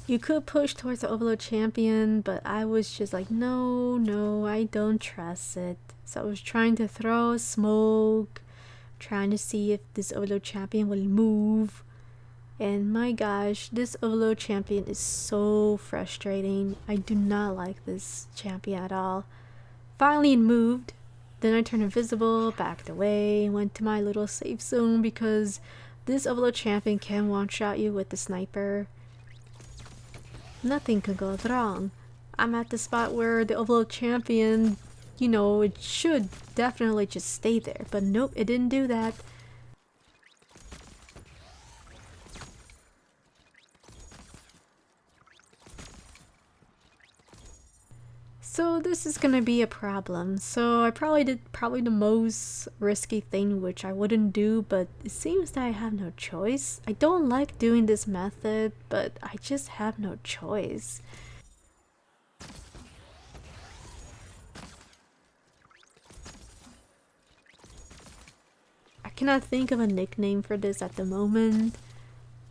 you could push towards the Overload champion, but I was just like, no, I don't trust it. So I was trying to throw smoke, trying to see if this Overload champion will move. And my gosh, this Overload champion is so frustrating. I do not like this champion at all. Finally it moved. Then I turned invisible, backed away, went to my little safe zone because this Overload champion can one-shot you with the sniper. Nothing could go wrong. I'm at the spot where the Overload champion, you know, it should definitely just stay there. But nope, it didn't do that. So this is gonna be a problem. So I probably did the most risky thing, which I wouldn't do, but it seems that I have no choice. I don't like doing this method, but I just have no choice. I cannot think of a nickname for this at the moment.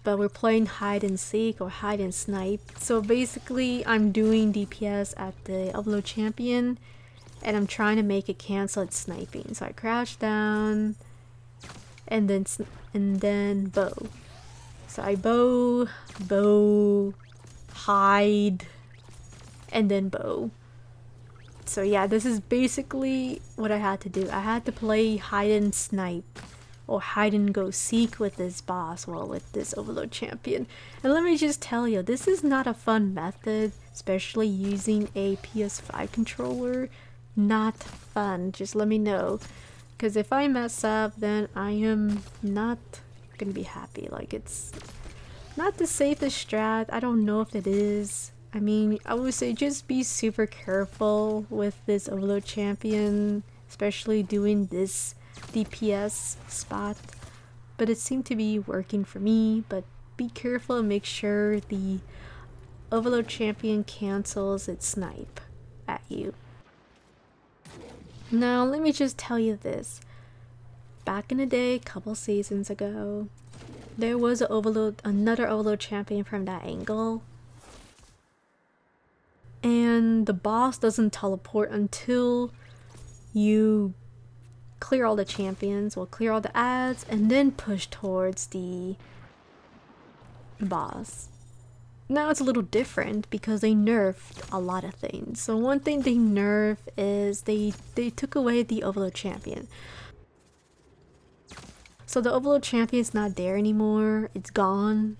But we're playing hide and seek or hide and snipe. So basically I'm doing DPS at the Overload champion and I'm trying to make it cancel its sniping. So I crouch down and then bow. So I bow, hide, and then bow. So yeah, this is basically what I had to do. I had to play hide and snipe or hide and go seek with this boss, well, with this Overload champion. And let me just tell you, this is not a fun method, especially using a PS5 controller. Not fun, just let me know. Because if I mess up, then I am not gonna be happy. Like, it's not the safest strat. I don't know if it is. I mean, I would say just be super careful with this Overload champion, especially doing this DPS spot, but it seemed to be working for me. But be careful and make sure the Overload champion cancels its snipe at you. Now let me just tell you this. Back in the day, a couple seasons ago, there was another Overload champion from that angle. And the boss doesn't teleport until you clear all the champions, or clear all the ads, and then push towards the boss. Now it's a little different because they nerfed a lot of things. So one thing they nerfed is they took away the Overload champion. So the Overload champion is not there anymore. It's gone.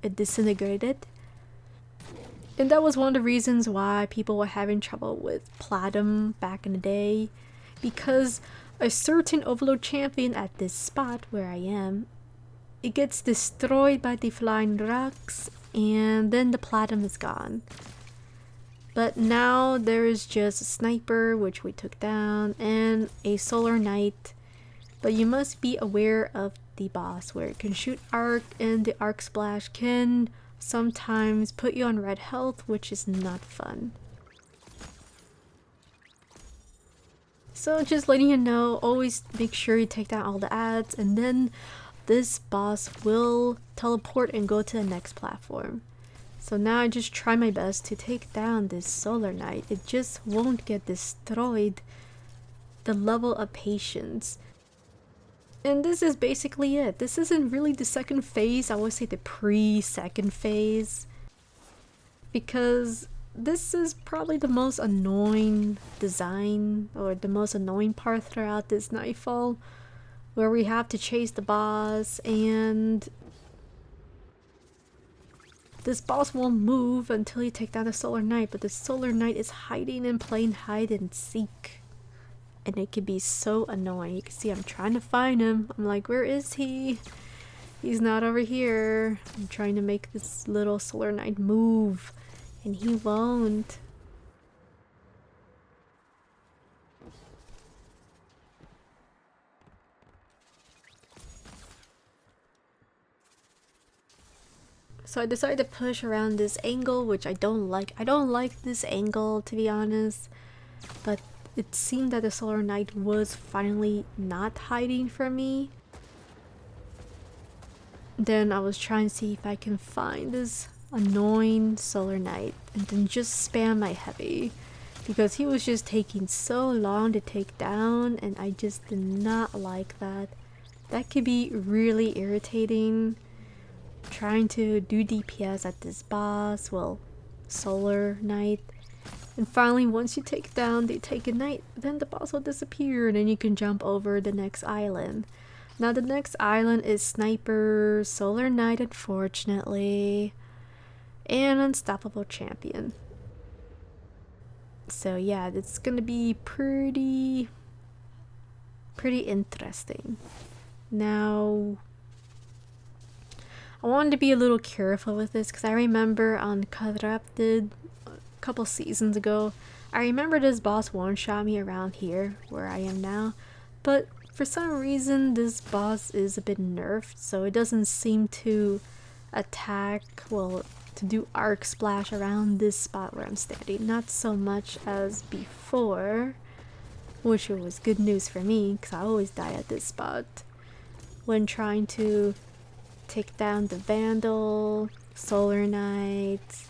It disintegrated. And that was one of the reasons why people were having trouble with Platinum back in the day, because a certain Overload champion at this spot where I am, it gets destroyed by the flying rocks and then the Platinum is gone. But now there is just a sniper, which we took down, and a Solar Knight. But you must be aware of the boss, where it can shoot arc, and the arc splash can sometimes put you on red health, which is not fun. So just letting you know, always make sure you take down all the ads, and then this boss will teleport and go to the next platform. So now I just try my best to take down this Solar Knight. It just won't get destroyed. The level of patience. And this is basically it. This isn't really the second phase, I would say the pre-second phase. Because this is probably the most annoying design, or the most annoying part throughout this Nightfall, where we have to chase the boss, and this boss won't move until you take down the Solar Knight, but the Solar Knight is hiding in plain hide and seek. And it can be so annoying. You can see I'm trying to find him. I'm like, where is he? He's not over here. I'm trying to make this little Solar Knight move, and he won't. So I decided to push around this angle, which I don't like. I don't like this angle, to be honest. But it seemed that the Solar Knight was finally not hiding from me. Then I was trying to see if I can find this annoying Solar Knight and then just spam my heavy, because he was just taking so long to take down, and I just did not like that. That could be really irritating. Trying to do DPS at this boss, well, Solar Knight. And finally, once you take down the Taken Knight, then the boss will disappear, and then you can jump over the next island. Now the next island is Sniper, Solar Knight unfortunately, and Unstoppable Champion. So yeah, it's gonna be pretty interesting. Now, I wanted to be a little careful with this, because I remember on Corrupted couple seasons ago, I remember this boss one-shot me around here where I am now, but for some reason this boss is a bit nerfed, so it doesn't seem to attack, well, to do arc splash around this spot where I'm standing, not so much as before, which was good news for me because I always die at this spot when trying to take down the Vandal, Solar Knight.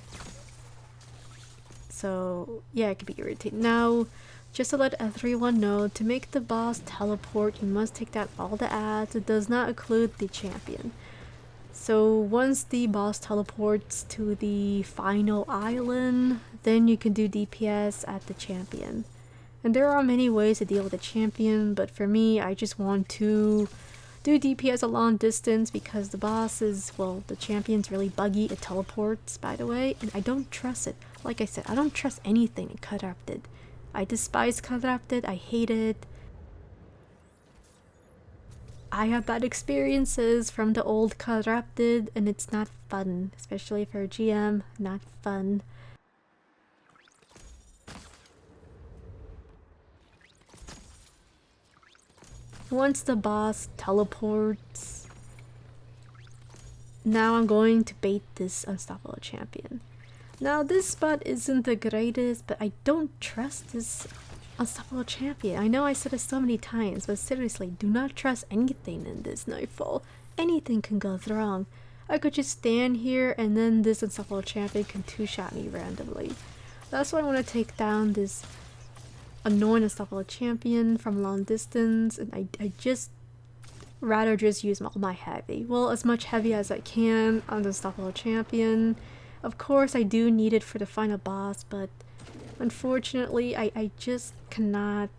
So yeah, it can be irritating. Now, just to let everyone know, to make the boss teleport, you must take down all the ads. It does not include the champion. So once the boss teleports to the final island, then you can do DPS at the champion. And there are many ways to deal with the champion, but for me, I just want to do DPS a long distance because the boss is, well, the champion's really buggy. It teleports, by the way, and I don't trust it. Like I said, I don't trust anything in Corrupted. I despise Corrupted, I hate it. I have bad experiences from the old Corrupted, and it's not fun, especially for a GM, not fun. Once the boss teleports, now I'm going to bait this Unstoppable Champion. Now this spot isn't the greatest, but I don't trust this Unstoppable Champion. I know I said it so many times, but seriously, do not trust anything in this Nightfall. Anything can go wrong. I could just stand here and then this Unstoppable Champion can two-shot me randomly. That's why I want to take down this annoying Unstoppable Champion from long distance, and I just rather just use all my heavy. Well, as much heavy as I can on the Unstoppable Champion. Of course, I do need it for the final boss, but unfortunately, I just cannot.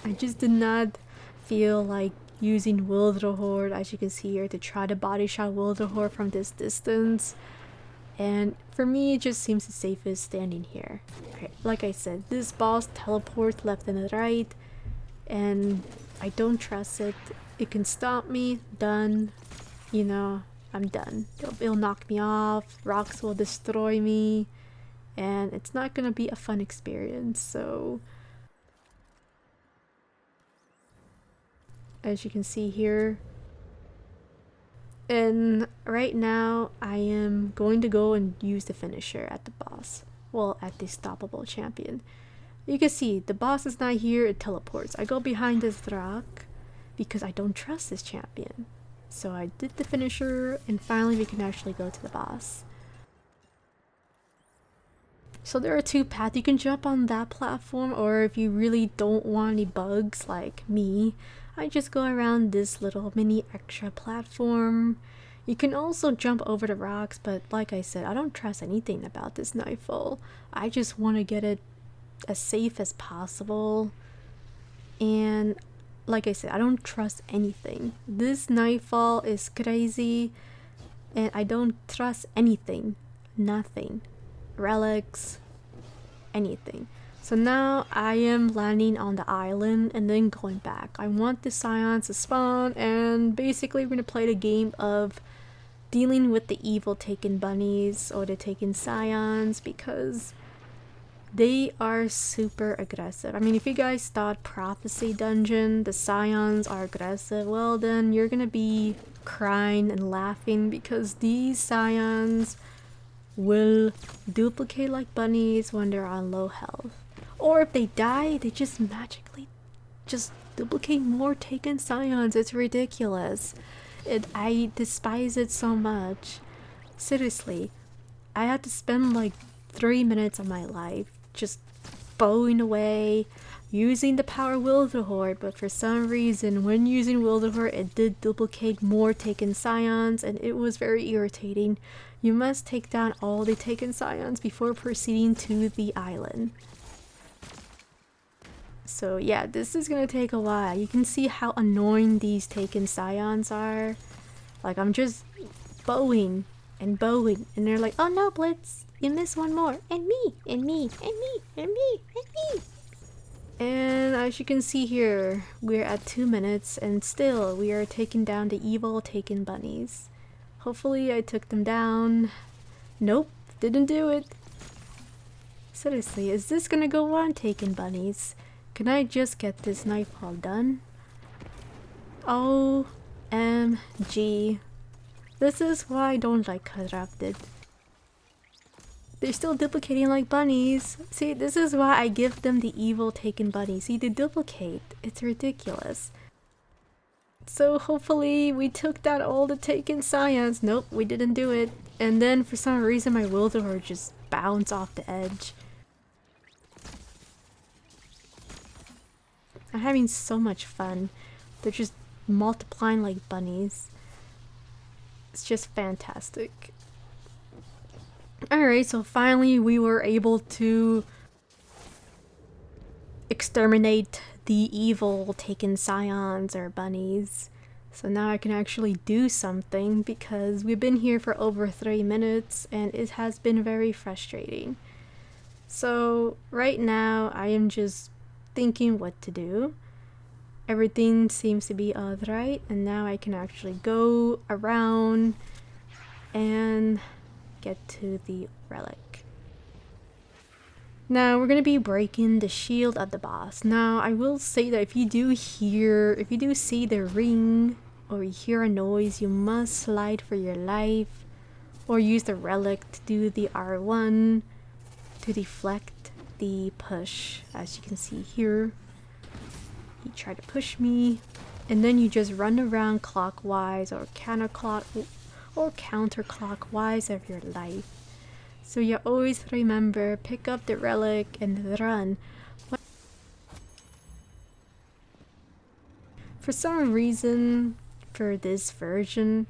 I just did not feel like using Wilderhorde, as you can see here, to try to body shot Wilderhorde from this distance. And for me, it just seems the safest standing here. Okay, like I said, this boss teleports left and right, and I don't trust it. It can stop me, done, you know, I'm done. It'll knock me off, rocks will destroy me, and it's not gonna be a fun experience. So as you can see here, and right now I am going to go and use the finisher at the boss, well, at the stoppable champion. You can see the boss is not here, it teleports. I go behind this rock because I don't trust this champion. So I did the finisher and finally we can actually go to the boss. So there are two paths. You can jump on that platform, or if you really don't want any bugs like me, I just go around this little mini extra platform. You can also jump over the rocks, but like I said, I don't trust anything about this Nightfall. I just want to get it as safe as possible. And like I said, I don't trust anything. This Nightfall is crazy and I don't trust anything. Nothing. Relics, anything. So now I am landing on the island and then going back. I want the scions to spawn, and basically we're gonna play the game of dealing with the evil taken bunnies or the taken scions, because they are super aggressive. I mean, if you guys thought Prophecy Dungeon, the scions are aggressive, well then you're gonna be crying and laughing, because these scions will duplicate like bunnies when they're on low health. Or if they die, they just magically just duplicate more taken scions. It's ridiculous. I despise it so much. Seriously, I had to spend like 3 minutes of my life just bowing away, using the power Will the Horde, but for some reason when using Will the Horde it did duplicate more taken scions and it was very irritating. You must take down all the taken scions before proceeding to the island. So yeah, this is gonna take a while. You can see how annoying these taken scions are. Like, I'm just bowing and bowing and they're like, oh no Blitz, you missed one more, and me, and me, and me, and me, and me. And as you can see here, we're at 2 minutes and still we are taking down the evil taken bunnies. Hopefully I took them down. Nope, didn't do it. Seriously, is this gonna go on, taken bunnies? Can I just get this Nightfall done? OMG. This is why I don't like Corrupted. They're still duplicating like bunnies. See, this is why I give them the evil taken bunnies. See, they duplicate. It's ridiculous. So hopefully we took down all the taken scions. Nope, we didn't do it. And then for some reason my Will the Horde just bounced off the edge. I'm having so much fun. They're just multiplying like bunnies. It's just fantastic. Alright, so finally we were able to exterminate the evil taken scions or bunnies. So now I can actually do something, because we've been here for over 3 minutes and it has been very frustrating. So right now I am just thinking what to do. Everything seems to be alright, and now I can actually go around and get to the relic. Now we're gonna be breaking the shield of the boss. Now I will say that if you do see the ring or you hear a noise, you must slide for your life or use the relic to do the R1 to deflect the push. As you can see here, he tried to push me, and then you just run around clockwise or counterclockwise of your life. So you always remember, pick up the relic and run. For some reason, for this version,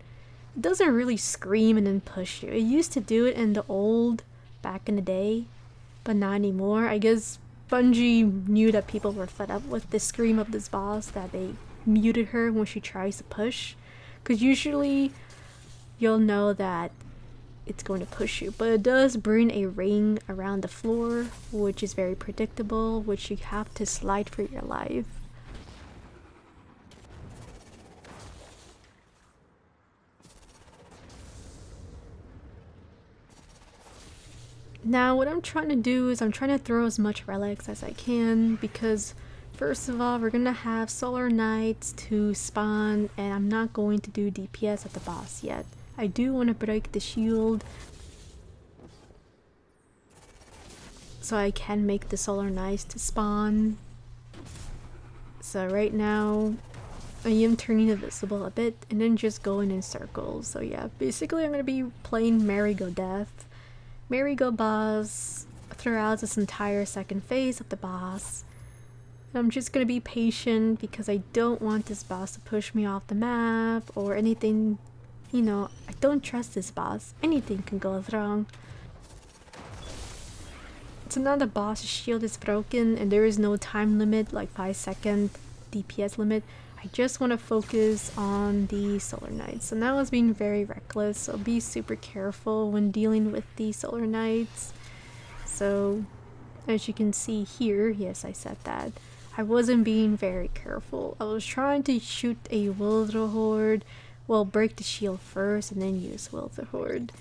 it doesn't really scream and then push you. It used to do it in the old, back in the day, but not anymore. I guess Bungie knew that people were fed up with the scream of this boss, that they muted her when she tries to push. Because usually you'll know that it's going to push you, but it does bring a ring around the floor, which is very predictable, which you have to slide for your life. Now what I'm trying to do is I'm trying to throw as much relics as I can, because first of all we're gonna have solar knights to spawn, and I'm not going to do DPS at the boss yet. I do want to break the shield. so I can make the solar knights to spawn. So right now I am turning invisible a bit and then just going in circles. So yeah, basically I'm gonna be playing merry-go death, merry-go boss throughout this entire second phase of the boss. I'm just gonna be patient because I don't want this boss to push me off the map or anything. You know, I don't trust this boss. Anything can go wrong. So now the boss shield is broken and there is no time limit, like 5-second DPS limit. I just want to focus on the solar knights. So now I was being very reckless, so be super careful when dealing with the solar knights. So as you can see here, yes, I said that, I wasn't being very careful. I was trying to shoot a Will of the Horde, well, break the shield first and then use Will of the Horde.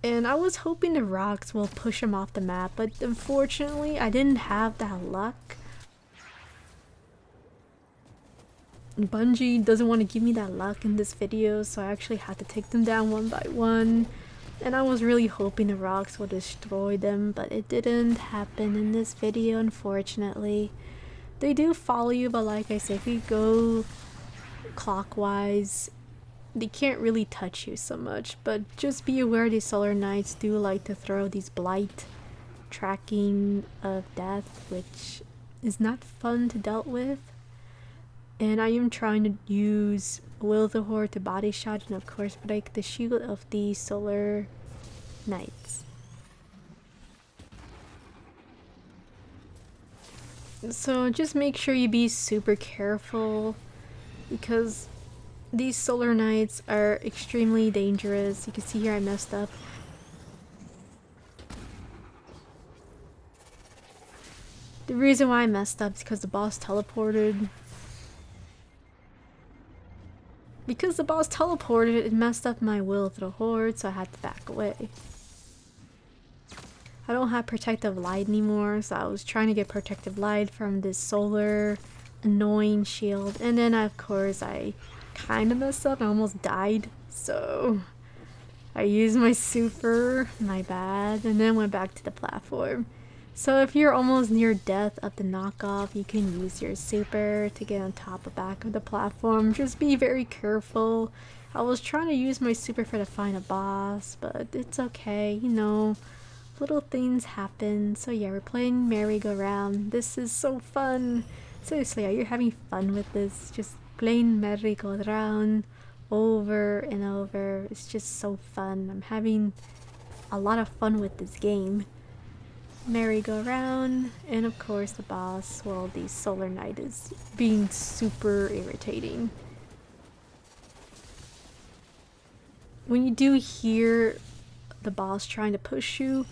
And I was hoping the rocks will push him off the map, but unfortunately I didn't have that luck. Bungie doesn't want to give me that luck in this video, so I actually had to take them down one by one. And I was really hoping the rocks would destroy them, but it didn't happen in this video, unfortunately. They do follow you, but like I said, if you go clockwise, they can't really touch you so much. But just be aware these solar knights do like to throw these blight tracking of death, which is not fun to deal with. And I am trying to use Will of the Horde to body shot and of course break the shield of the solar knights. So just make sure you be super careful because these solar knights are extremely dangerous. You can see here I messed up. The reason why I messed up is because the boss teleported. Because the boss teleported, it messed up my Will of the Horde, so I had to back away. I don't have protective light anymore, so I was trying to get protective light from this solar annoying shield. And then of course I kind of messed up, I almost died. So I used my super, my bad, and then went back to the platform. So if you're almost near death of the knockoff, you can use your super to get on top or back of the platform. Just be very careful. I was trying to use my super for the final boss, but it's okay, you know, little things happen. So yeah, we're playing merry-go-round. This is so fun. Seriously, are you having fun with this? Just playing merry-go-round over and over. It's just so fun. I'm having a lot of fun with this game. Merry-go-round, and of course the boss, well, the solar knight is being super irritating. When you do hear the boss trying to push you,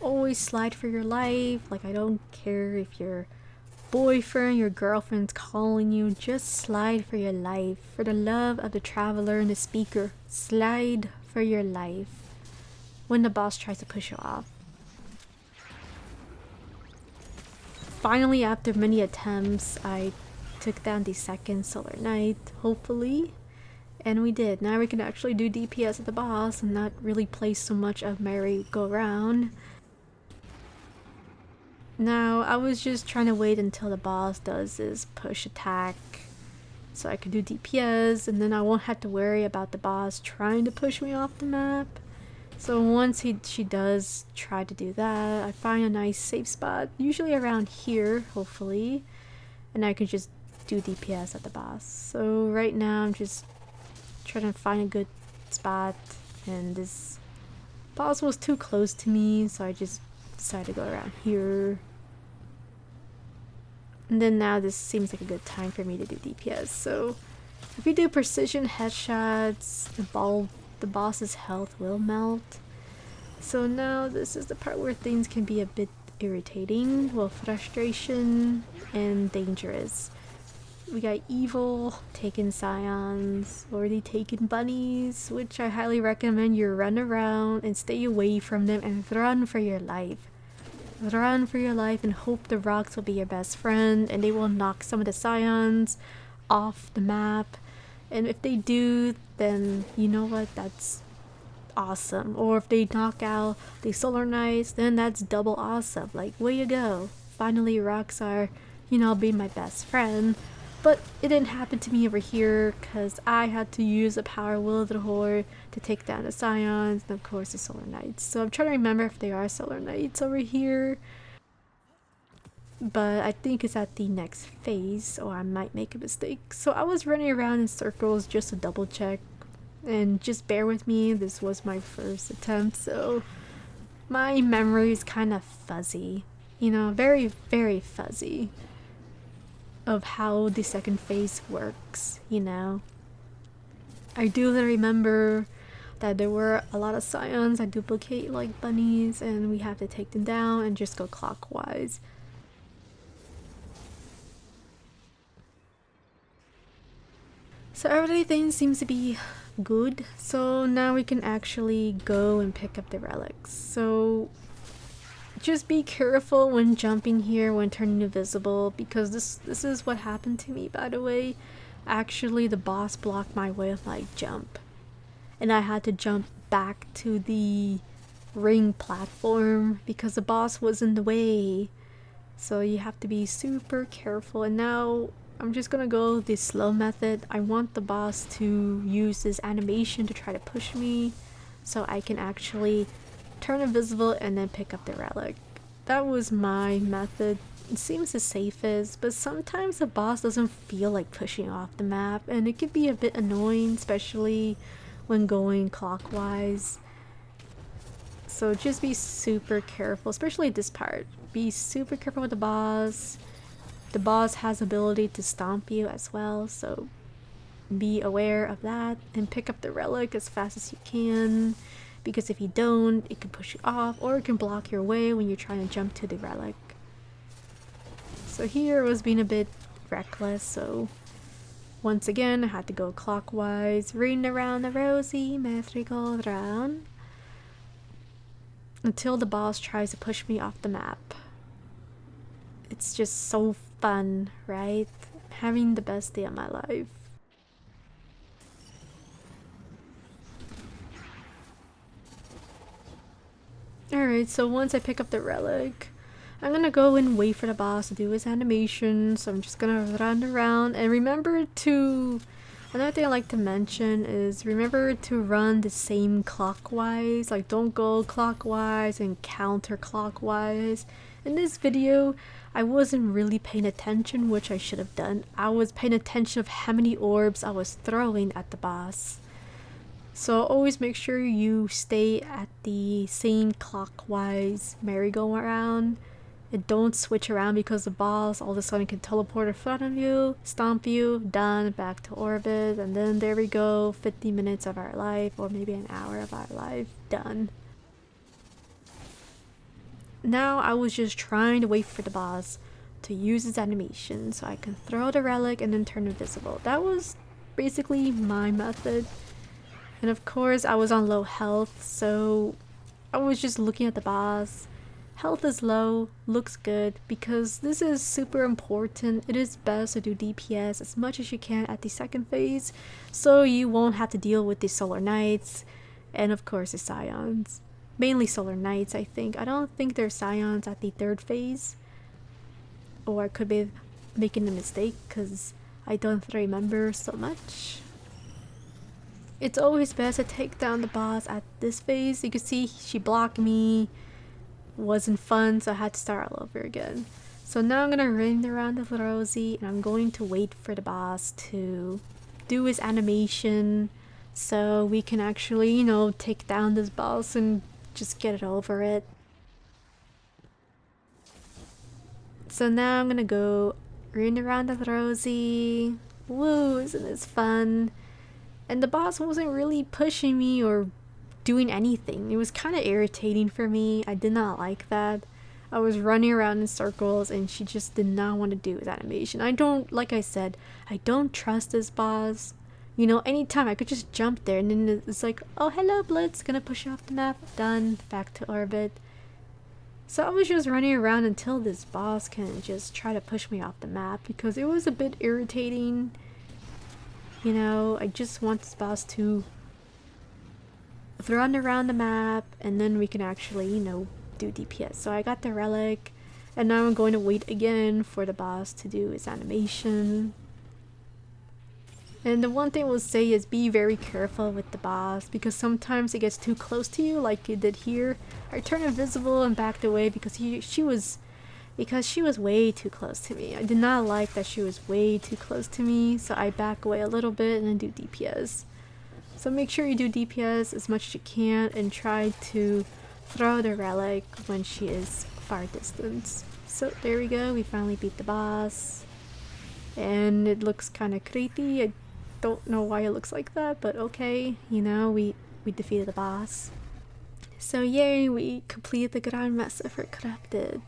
always slide for your life. Like, I don't care if your boyfriend, your girlfriend's calling you, just slide for your life. For the love of the traveler and the speaker, slide for your life when the boss tries to push you off. Finally, after many attempts, I took down the second solar knight, hopefully. And we did. Now we can actually do DPS at the boss and not really play so much of merry-go-round. Now, I was just trying to wait until the boss does his push attack so I could do DPS, and then I won't have to worry about the boss trying to push me off the map. So once she does try to do that, I find a nice safe spot, usually around here, hopefully, and I can just do DPS at the boss. So right now I'm just trying to find a good spot, and this boss was too close to me, so I just decided to go around here. And then now this seems like a good time for me to do DPS. So if you do precision headshots, the boss's health will melt. So now this is the part where things can be a bit irritating, well, frustration and dangerous. We got evil, taken scions, already taken bunnies, which I highly recommend you run around and stay away from them and run for your life. Run for your life and hope the rocks will be your best friend and they will knock some of the scions off the map. And if they do, then you know what, that's awesome. Or if they knock out the Solar Knights, then that's double awesome. Like, way you go. Finally, rocks are, you know, being my best friend. But it didn't happen to me over here because I had to use a power will of the Horde to take down the Scions and of course the Solar Knights. So I'm trying to remember if they are Solar Knights over here. But I think it's at the next phase, or I might make a mistake. So I was running around in circles just to double check. And just bear with me, this was my first attempt, so my memory is kind of fuzzy. You know, very, very fuzzy of how the second phase works, you know. I do remember that there were a lot of Scions that duplicate like bunnies and we have to take them down and just go clockwise. So everything seems to be good, so now we can actually go and pick up the relics. So just be careful when jumping here, when turning invisible, because this is what happened to me, by the way. Actually, the boss blocked my way with my jump, and I had to jump back to the ring platform because the boss was in the way. So you have to be super careful. And now I'm just gonna go the slow method. I want the boss to use this animation to try to push me so I can actually turn invisible and then pick up the relic. That was my method. It seems the safest, but sometimes the boss doesn't feel like pushing off the map and it can be a bit annoying, especially when going clockwise. So just be super careful, especially this part. Be super careful with the boss. The boss has ability to stomp you as well, so be aware of that and pick up the relic as fast as you can, because if you don't, it can push you off or it can block your way when you're trying to jump to the relic. So here I was being a bit reckless, so once again I had to go clockwise, ring around the rosy merry-go-round until the boss tries to push me off the map. It's just so fun, right? Having the best day of my life. Alright, so once I pick up the relic, I'm gonna go and wait for the boss to do his animation. So I'm just gonna run around and remember to... Another thing I like to mention is remember to run the same clockwise. Like, don't go clockwise and counterclockwise. In this video, I wasn't really paying attention, which I should have done. I was paying attention of how many orbs I was throwing at the boss. So always make sure you stay at the same clockwise merry-go-round and don't switch around, because the boss all of a sudden can teleport in front of you, stomp you, done, back to orbit, and then there we go, 50 minutes of our life, or maybe an hour of our life, done. Now I was just trying to wait for the boss to use his animation so I can throw the relic and then turn invisible. That was basically my method. And of course I was on low health, so I was just looking at the boss. Health is low, looks good, because this is super important. It is best to do DPS as much as you can at the second phase, so you won't have to deal with the Solar Knights and of course the Scions. Mainly Solar Knights, I think. I don't think there's Scions at the third phase. Or I could be making a mistake because I don't remember so much. It's always best to take down the boss at this phase. You can see she blocked me. Wasn't fun, so I had to start all over again. So now I'm gonna ring around the Rosie and I'm going to wait for the boss to do his animation so we can actually, you know, take down this boss and just get it over it. So now I'm gonna go ring around the Rosie. Woo, isn't this fun? And the boss wasn't really pushing me or doing anything. It was kind of irritating for me. I did not like that. I was running around in circles and she just did not want to do his animation. I don't, like I said, I don't trust this boss. You know, anytime I could just jump there and then it's like, oh hello Blitz, gonna push you off the map, done, back to orbit. So I was just running around until this boss can just try to push me off the map because it was a bit irritating. You know, I just want this boss to run around the map, and then we can actually, you know, do DPS. So I got the relic, and now I'm going to wait again for the boss to do his animation. And the one thing we'll say is be very careful with the boss, because sometimes it gets too close to you, like it did here. I turned invisible and backed away because she was way too close to me. I did not like that she was way too close to me, so I back away a little bit and then do DPS. So make sure you do DPS as much as you can and try to throw the relic when she is far distance. So there we go, we finally beat the boss. And it looks kind of creepy. I don't know why it looks like that, but okay, you know, we defeated the boss. So yay, we completed the Grandmaster for Corrupted.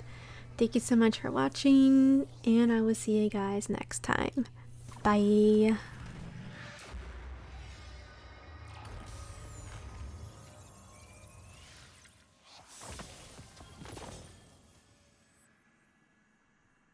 Thank you so much for watching, and I will see you guys next time. Bye!